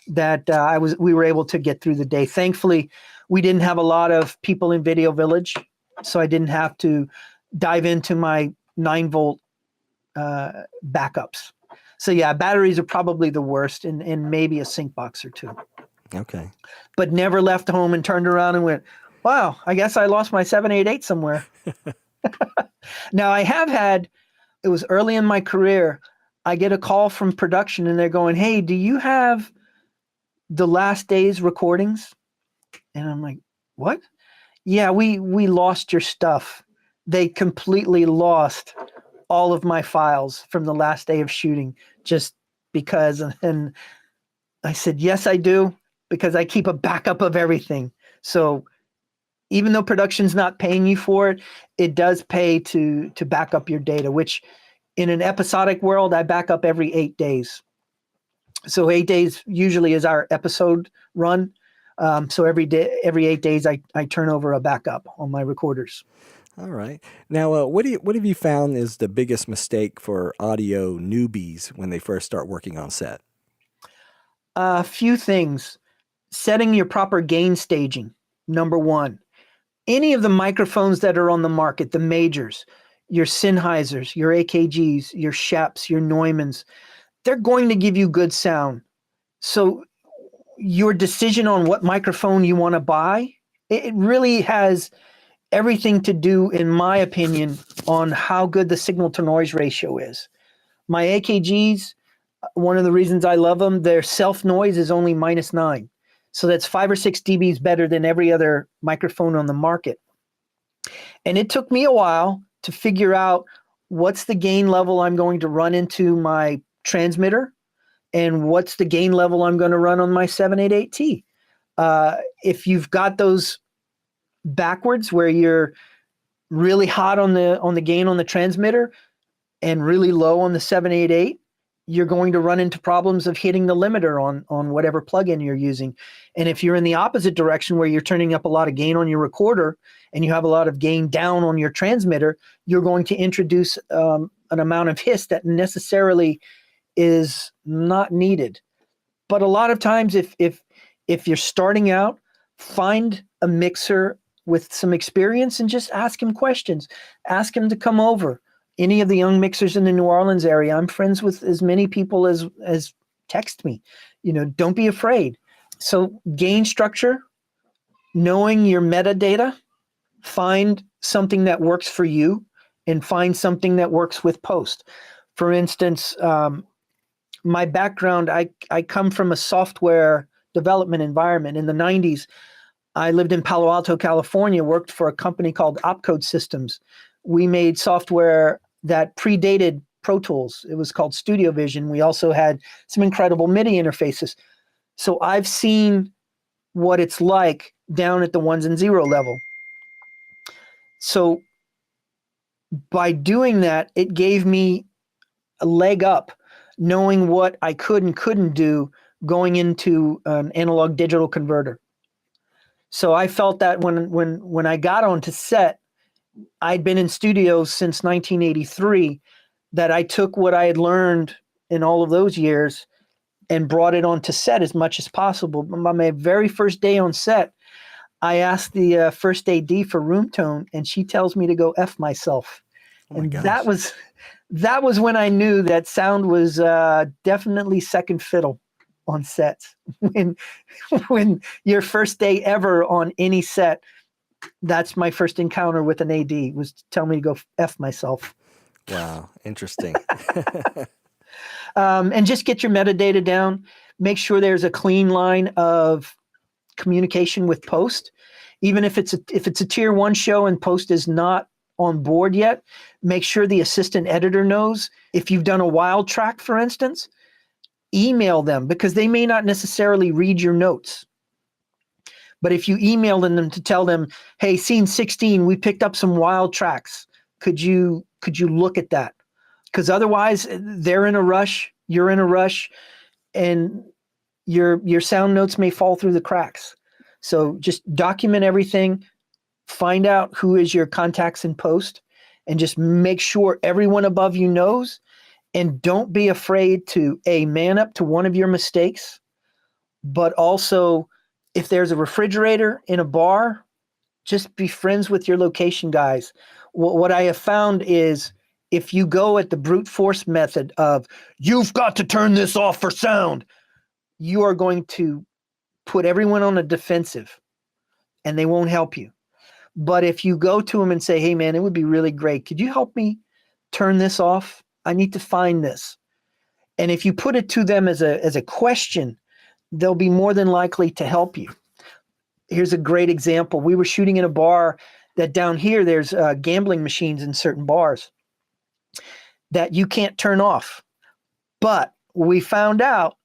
that we were able to get through the day. Thankfully, we didn't have a lot of people in Video Village, so I didn't have to dive into my 9-volt backups. So yeah, batteries are probably the worst, and maybe a sync box or two. Okay. But never left home and turned around and went, wow, I guess I lost my 788 somewhere. Now I have had, it was early in my career, I get a call from production and they're going, hey, do you have the last day's recordings? And I'm like, what? Yeah, we lost your stuff. They completely lost all of my files from the last day of shooting just because. And I said, yes, I do, because I keep a backup of everything. So even though production's not paying you for it, it does pay to back up your data, which in an episodic world, I back up every 8 days. So 8 days usually is our episode run. So every 8 days, I turn over a backup on my recorders. All right. Now, what have you found is the biggest mistake for audio newbies when they first start working on set? A few things. Setting your proper gain staging, number one. Any of the microphones that are on the market, the majors, your Sennheisers, your AKGs, your Schoeps, your Neumanns, they're going to give you good sound. So your decision on what microphone you want to buy, it really has everything to do, in my opinion, on how good the signal to noise ratio is. My AKGs, one of the reasons I love them, their self noise is only -9. So that's 5 or 6 dBs better than every other microphone on the market. And it took me a while to figure out what's the gain level I'm going to run into my transmitter and what's the gain level I'm going to run on my 788T. If you've got those backwards where you're really hot on the gain on the transmitter and really low on the 788, you're going to run into problems of hitting the limiter on whatever plugin you're using. And if you're in the opposite direction where you're turning up a lot of gain on your recorder and you have a lot of gain down on your transmitter, you're going to introduce an amount of hiss that necessarily is not needed. But a lot of times if you're starting out, find a mixer with some experience and just ask him questions. Ask him to come over. Any of the young mixers in the New Orleans area, I'm friends with as many people as text me. Don't be afraid. So gain structure, knowing your metadata, find something that works for you and find something that works with post. For instance, my background, I come from a software development environment. In the 90s, I lived in Palo Alto, California, worked for a company called Opcode Systems. We made software that predated Pro Tools. It was called Studio Vision. We also had some incredible MIDI interfaces. So I've seen what it's like down at the 1s and 0 level. So by doing that, it gave me a leg up, knowing what I could and couldn't do going into an analog digital converter. So I felt that when I got onto set, I'd been in studios since 1983, that I took what I had learned in all of those years and brought it onto set as much as possible. On my very first day on set, I asked the first AD for room tone, and she tells me to go F myself. Oh my and gosh. that was when I knew that sound was definitely second fiddle on sets. When your first day ever on any set, that's my first encounter with an AD, was to tell me to go F myself. Wow, interesting. And just get your metadata down. Make sure there's a clean line of communication with post. Even if it's a tier 1 show and post is not on board yet, make sure the assistant editor knows. If you've done a wild track, for instance, email them, because they may not necessarily read your notes. But if you email them to tell them, hey, scene 16, we picked up some wild tracks. Could you look at that? Because otherwise they're in a rush, you're in a rush, and your sound notes may fall through the cracks. So just document everything, find out who is your contacts in post, and just make sure everyone above you knows. And don't be afraid to man up to one of your mistakes, but also if there's a refrigerator in a bar, just be friends with your location guys. What I have found is if you go at the brute force method of, you've got to turn this off for sound, you are going to put everyone on a defensive and they won't help you. But if you go to them and say, hey man, it would be really great, could you help me turn this off? I need to find this. And if you put it to them as a question, they'll be more than likely to help you. Here's a great example. We were shooting in a bar that down here, there's gambling machines in certain bars that you can't turn off. But we found out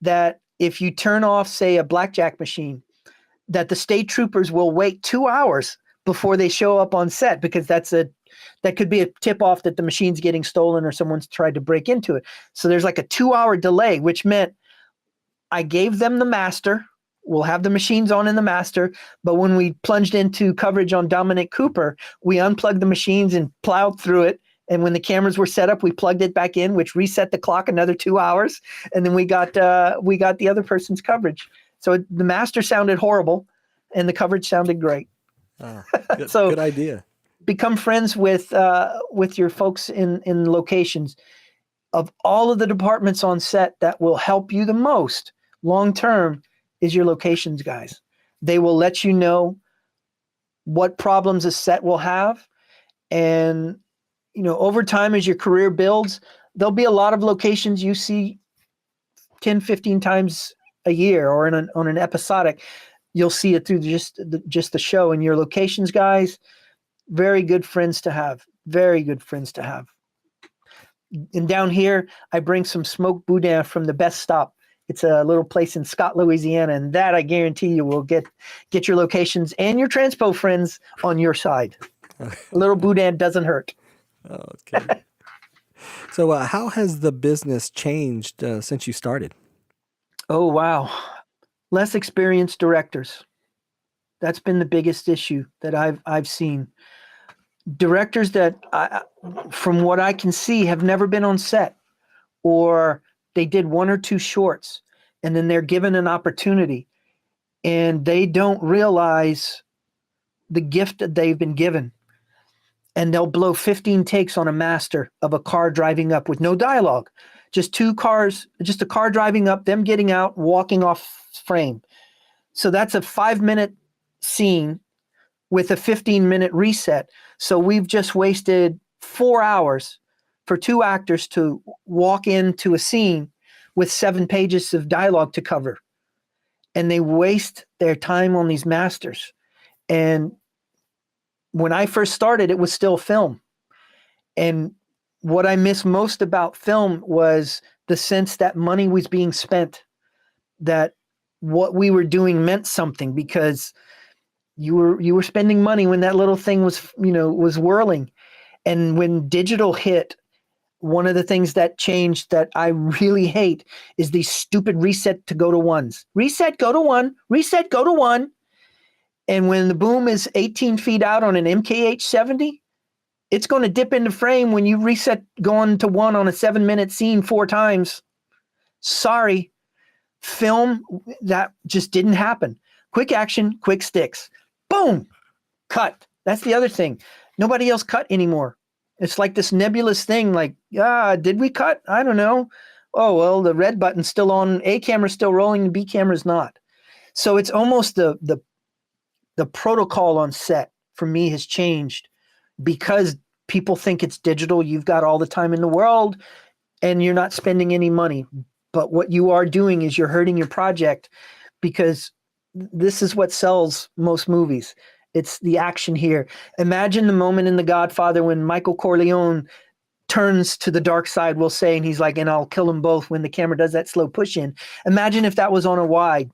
that if you turn off, say, a blackjack machine, that the state troopers will wait 2 hours before they show up on set, because that could be a tip-off that the machine's getting stolen or someone's tried to break into it. So there's like a 2-hour delay, which meant I gave them the master. We'll have the machines on in the master, but when we plunged into coverage on Dominic Cooper, we unplugged the machines and plowed through it. And when the cameras were set up, we plugged it back in, which reset the clock another 2 hours. And then we got the other person's coverage. So the master sounded horrible and the coverage sounded great. Good, So good idea. Become friends with your folks in locations. Of all of the departments on set, that will help you the most long-term is your locations guys. They will let you know what problems a set will have. And, over time, as your career builds, there'll be a lot of locations you see 10, 15 times a year, or on an episodic. You'll see it through just the show. And your locations guys, very good friends to have. Very good friends to have. And down here, I bring some smoked boudin from the Best Stop. It's a little place in Scott, Louisiana, and that I guarantee you will get your locations and your transpo friends on your side. A little boudin doesn't hurt. Okay. So how has the business changed since you started? Oh, wow. Less experienced directors. That's been the biggest issue that I've seen. Directors that, from what I can see, have never been on set, or they did 1 or 2 shorts, and then they're given an opportunity, and they don't realize the gift that they've been given. And they'll blow 15 takes on a master of a car driving up with no dialogue. Just 2 cars, just a car driving up, them getting out, walking off frame. So that's a 5-minute scene with a 15-minute reset. So we've just wasted 4 hours for 2 actors to walk into a scene with 7 pages of dialogue to cover. And they waste their time on these masters. And when I first started, it was still film. And what I miss most about film was the sense that money was being spent, that what we were doing meant something, because you were spending money when that little thing was whirling. And when digital hit, one of the things that changed that I really hate is these stupid reset to go to ones. Reset, go to 1, reset, go to 1. And when the boom is 18 feet out on an MKH-70, it's going to dip into frame when you reset going to 1 on a 7-minute scene 4 times. Sorry. Film, that just didn't happen. Quick action, quick sticks. Boom! Cut. That's the other thing. Nobody else cut anymore. It's like this nebulous thing, like, did we cut? I don't know. Oh, well, the red button's still on. A camera's still rolling, the B camera's not. So it's almost the protocol on set for me has changed because people think it's digital. You've got all the time in the world and you're not spending any money. But what you are doing is you're hurting your project, because this is what sells most movies. It's the action here. Imagine the moment in The Godfather when Michael Corleone turns to the dark side, we'll say, and he's like, and I'll kill them both, when the camera does that slow push in. Imagine if that was on a wide.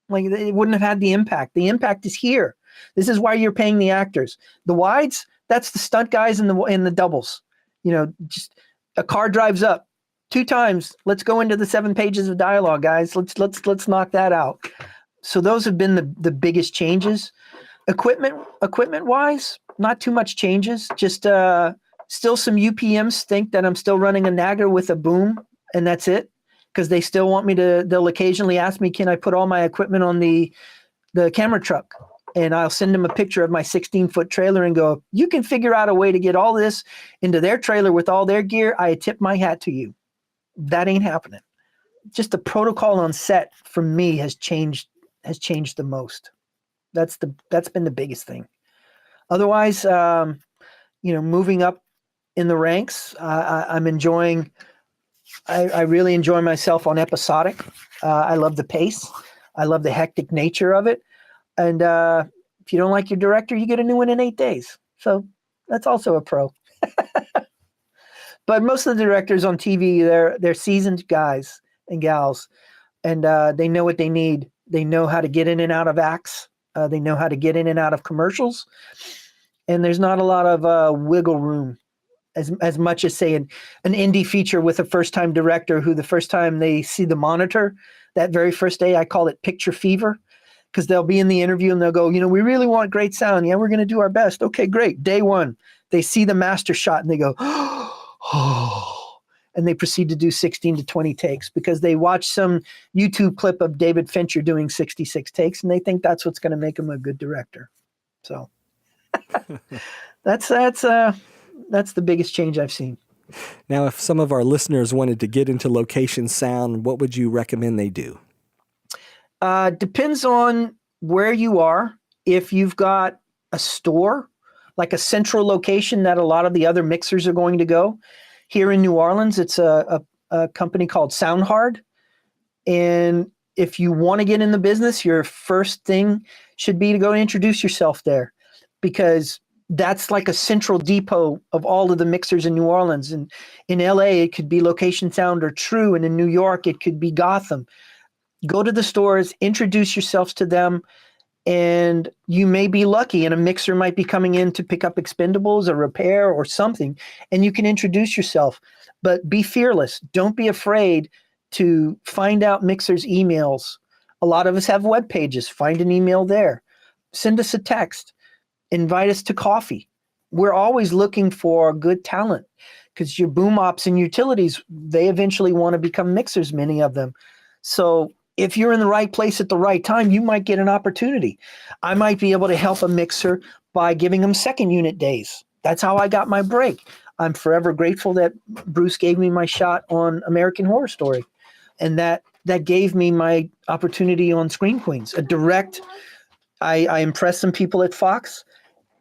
Like, it wouldn't have had the impact. The impact is here. This is why you're paying the actors. The wides, that's the stunt guys and the doubles. You know, just a car drives up 2 times. Let's go into the 7 pages of dialogue, guys. Let's knock that out. So those have been the biggest changes. Equipment wise, not too much changes. Just still some UPMs think that I'm still running a Nagger with a boom, and that's it. Because they still want me to, they'll occasionally ask me, can I put all my equipment on the camera truck? And I'll send them a picture of my 16-foot trailer and go, you can figure out a way to get all this into their trailer with all their gear. I tip my hat to you. That ain't happening. Just the protocol on set for me has changed the most. That's been the biggest thing. Otherwise, moving up in the ranks, I'm enjoying. I really enjoy myself on episodic. I love the pace. I love the hectic nature of it. And if you don't like your director, you get a new one in 8 days. So that's also a pro. But most of the directors on TV, they're seasoned guys and gals, and they know what they need. They know how to get in and out of acts. They know how to get in and out of commercials. And there's not a lot of wiggle room. As much as, say, an indie feature with a first-time director who the first time they see the monitor, that very first day, I call it picture fever, because they'll be in the interview and they'll go, we really want great sound. Yeah, we're going to do our best. Okay, great. Day 1, they see the master shot and they go, oh, and they proceed to do 16 to 20 takes because they watch some YouTube clip of David Fincher doing 66 takes and they think that's what's going to make him a good director. So that's the biggest change I've seen. Now, if some of our listeners wanted to get into location sound, what would you recommend they do? Depends on where you are. If you've got a store, like a central location that a lot of the other mixers are going to go. Here in New Orleans, it's a company called SoundHard. And if you want to get in the business, your first thing should be to go introduce yourself there, because that's like a central depot of all of the mixers in New Orleans. And in LA, it could be Location Sound or True. And in New York, it could be Gotham. Go to the stores, introduce yourselves to them, and you may be lucky and a mixer might be coming in to pick up expendables or repair or something, and you can introduce yourself. But be fearless. Don't be afraid to find out mixers' emails. A lot of us have web pages. Find an email there. Send us a text. Invite us to coffee. We're always looking for good talent, because your boom ops and utilities, they eventually want to become mixers, many of them. So if you're in the right place at the right time, you might get an opportunity. I might be able to help a mixer by giving them second unit days. That's how I got my break. I'm forever grateful that Bruce gave me my shot on American Horror Story. And that gave me my opportunity on Scream Queens. A direct, I impressed some people at Fox,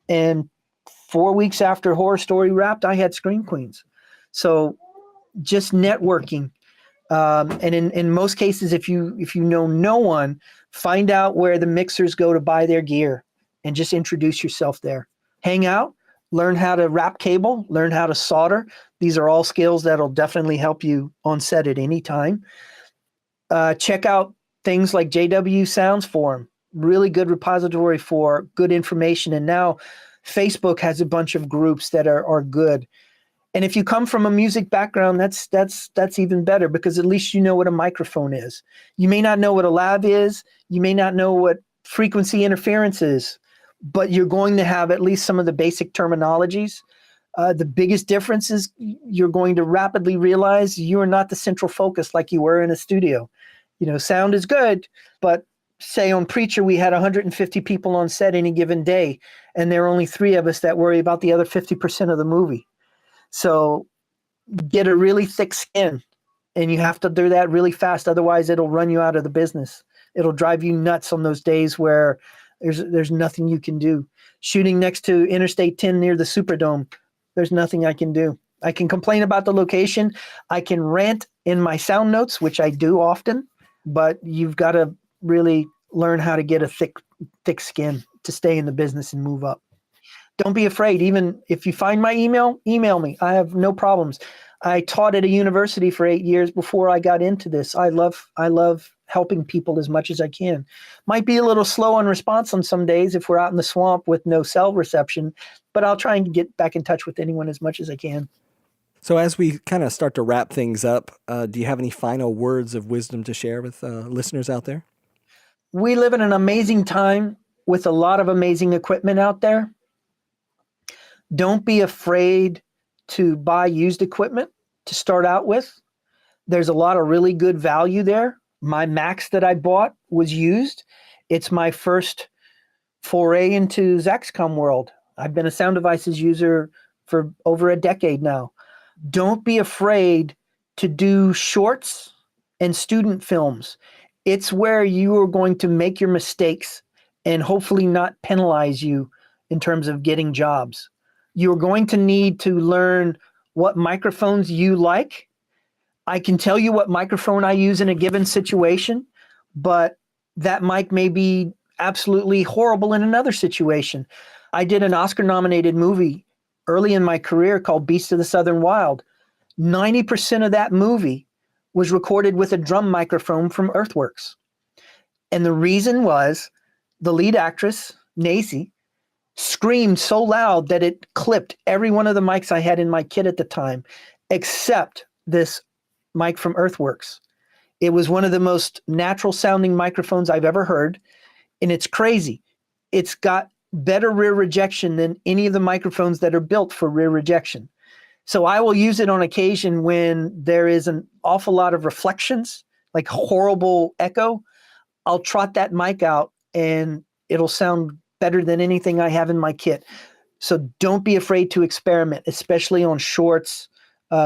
and 4 weeks after Horror Story wrapped, I had Scream Queens. So just networking. And in most cases, if you know no one, find out where the mixers go to buy their gear and just introduce yourself there. Hang out, learn how to wrap cable, learn how to solder. These are all skills that'll definitely help you on set at any time. Check out things like JW Sounds Forum, really good repository for good information. And now Facebook has a bunch of groups that are good. And if you come from a music background, that's even better, because at least you know what a microphone is. You may not know what a lav is. You may not know what frequency interference is, but you're going to have at least some of the basic terminologies. The biggest difference is you're going to rapidly realize you are not the central focus like you were in a studio. Sound is good, but say on Preacher, we had 150 people on set any given day, and there are only 3 of us that worry about the other 50% of the movie. So get a really thick skin, and you have to do that really fast. Otherwise, it'll run you out of the business. It'll drive you nuts on those days where there's nothing you can do. Shooting next to Interstate 10 near the Superdome, there's nothing I can do. I can complain about the location. I can rant in my sound notes, which I do often, but you've got to really learn how to get a thick skin to stay in the business and move up. Don't be afraid. Even if you find my email me. I have no problems. I taught at a university for 8 years before I got into this. I love helping people as much as I can. Might be a little slow on response on some days if we're out in the swamp with no cell reception, but I'll try and get back in touch with anyone as much as I can. So as we kind of start to wrap things up, do you have any final words of wisdom to share with listeners out there? We live in an amazing time with a lot of amazing equipment out there. Don't be afraid to buy used equipment to start out with. There's a lot of really good value there. My Max that I bought was used. It's my first foray into Zaxcom world. I've been a Sound Devices user for over a decade now. Don't be afraid to do shorts and student films. It's where you are going to make your mistakes and hopefully not penalize you in terms of getting jobs. You're going to need to learn what microphones you like. I can tell you what microphone I use in a given situation, but that mic may be absolutely horrible in another situation. I did an Oscar-nominated movie early in my career called Beast of the Southern Wild. 90% of that movie was recorded with a drum microphone from Earthworks. And the reason was the lead actress, Nacy, screamed so loud that it clipped every one of the mics I had in my kit at the time, except this mic from Earthworks. It was one of the most natural sounding microphones I've ever heard. And it's crazy. It's got better rear rejection than any of the microphones that are built for rear rejection. So I will use it on occasion when there is an awful lot of reflections, like horrible echo. I'll trot that mic out and it'll sound better than anything I have in my kit. So don't be afraid to experiment, especially on shorts,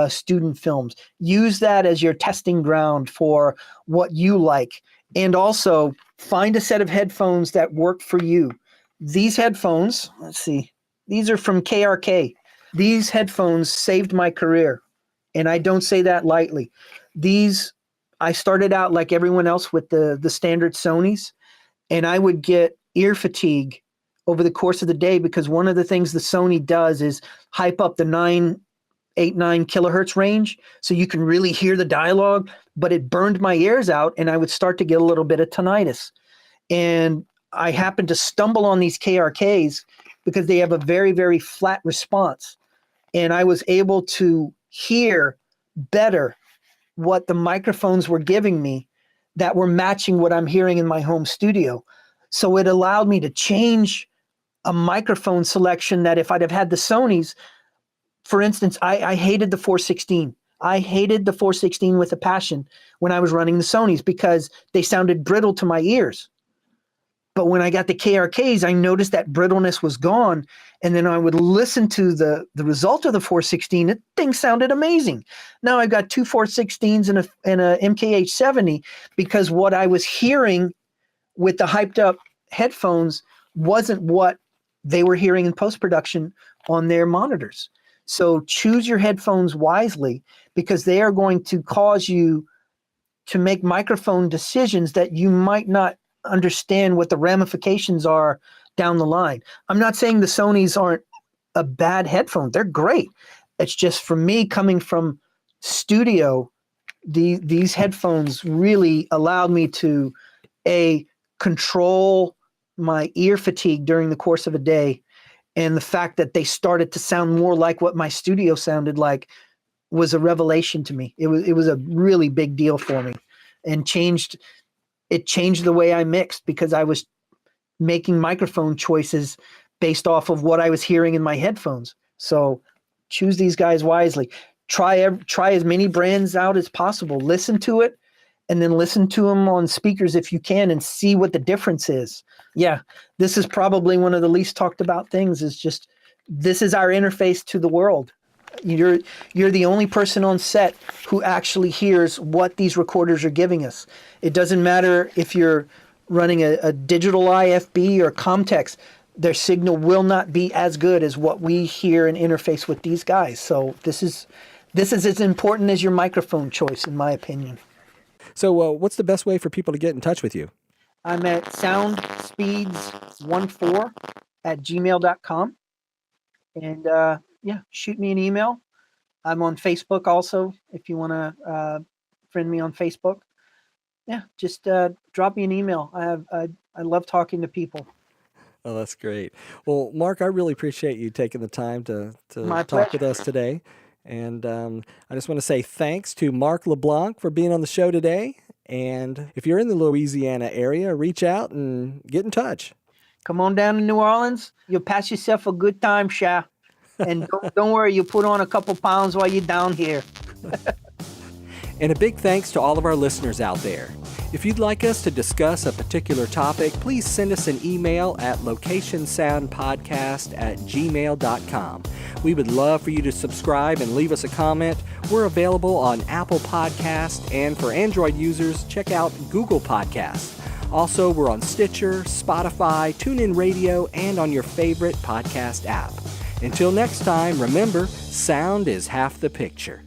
student films. Use that as your testing ground for what you like. And also find a set of headphones that work for you. These headphones, let's see, these are from KRK. These headphones saved my career, and I don't say that lightly. I started out like everyone else with the standard Sonys, and I would get ear fatigue over the course of the day because one of the things the Sony does is hype up the 989 kilohertz range so you can really hear the dialogue, but it burned my ears out, and I would start to get a little bit of tinnitus. And I happened to stumble on these KRKs because they have a very, very flat response. And I was able to hear better what the microphones were giving me that were matching what I'm hearing in my home studio. So it allowed me to change a microphone selection that if I'd have had the Sonys, for instance, I hated the 416. I hated the 416 with a passion when I was running the Sonys because they sounded brittle to my ears. But when I got the KRKs, I noticed that brittleness was gone. And then I would listen to the result of the 416. That thing sounded amazing. Now I've got two 416s and a MKH-70 because what I was hearing with the hyped up headphones wasn't what they were hearing in post-production on their monitors. So choose your headphones wisely because they are going to cause you to make microphone decisions that you might not understand what the ramifications are down the line. I'm not saying the Sonys aren't a bad headphone. They're great. It's just for me coming from studio, these headphones really allowed me to control my ear fatigue during the course of a day. And the fact that they started to sound more like what my studio sounded like was a revelation to me. It was a really big deal for me and changed the way I mixed because I was making microphone choices based off of what I was hearing in my headphones. So choose these guys wisely. Try as many brands out as possible. Listen to it and then listen to them on speakers if you can and see what the difference is. Yeah, this is probably one of the least talked about things is just this is our interface to the world. You're the only person on set who actually hears what these recorders are giving us. It doesn't matter if you're running a digital IFB or Comtex. Their signal will not be as good as what we hear and interface with these guys. So this is as important as your microphone choice, in my opinion. So what's the best way for people to get in touch with you? I'm at soundspeeds14@gmail.com. And shoot me an email. I'm on Facebook also, if you want to friend me on Facebook. Yeah, just drop me an email. I love talking to people. Oh, that's great. Well, Mark, I really appreciate you taking the time to My talk pleasure. with us today. And I just want to say thanks to Mark LeBlanc for being on the show today. And if you're in the Louisiana area, reach out and get in touch. Come on down to New Orleans. You'll pass yourself a good time, Sha. And don't worry, you'll put on a couple pounds while you're down here. And a big thanks to all of our listeners out there. If you'd like us to discuss a particular topic, please send us an email at locationsoundpodcast@gmail.com. We would love for you to subscribe and leave us a comment. We're available on Apple Podcasts, and for Android users, check out Google Podcasts. Also, we're on Stitcher, Spotify, TuneIn Radio, and on your favorite podcast app. Until next time, remember, sound is half the picture.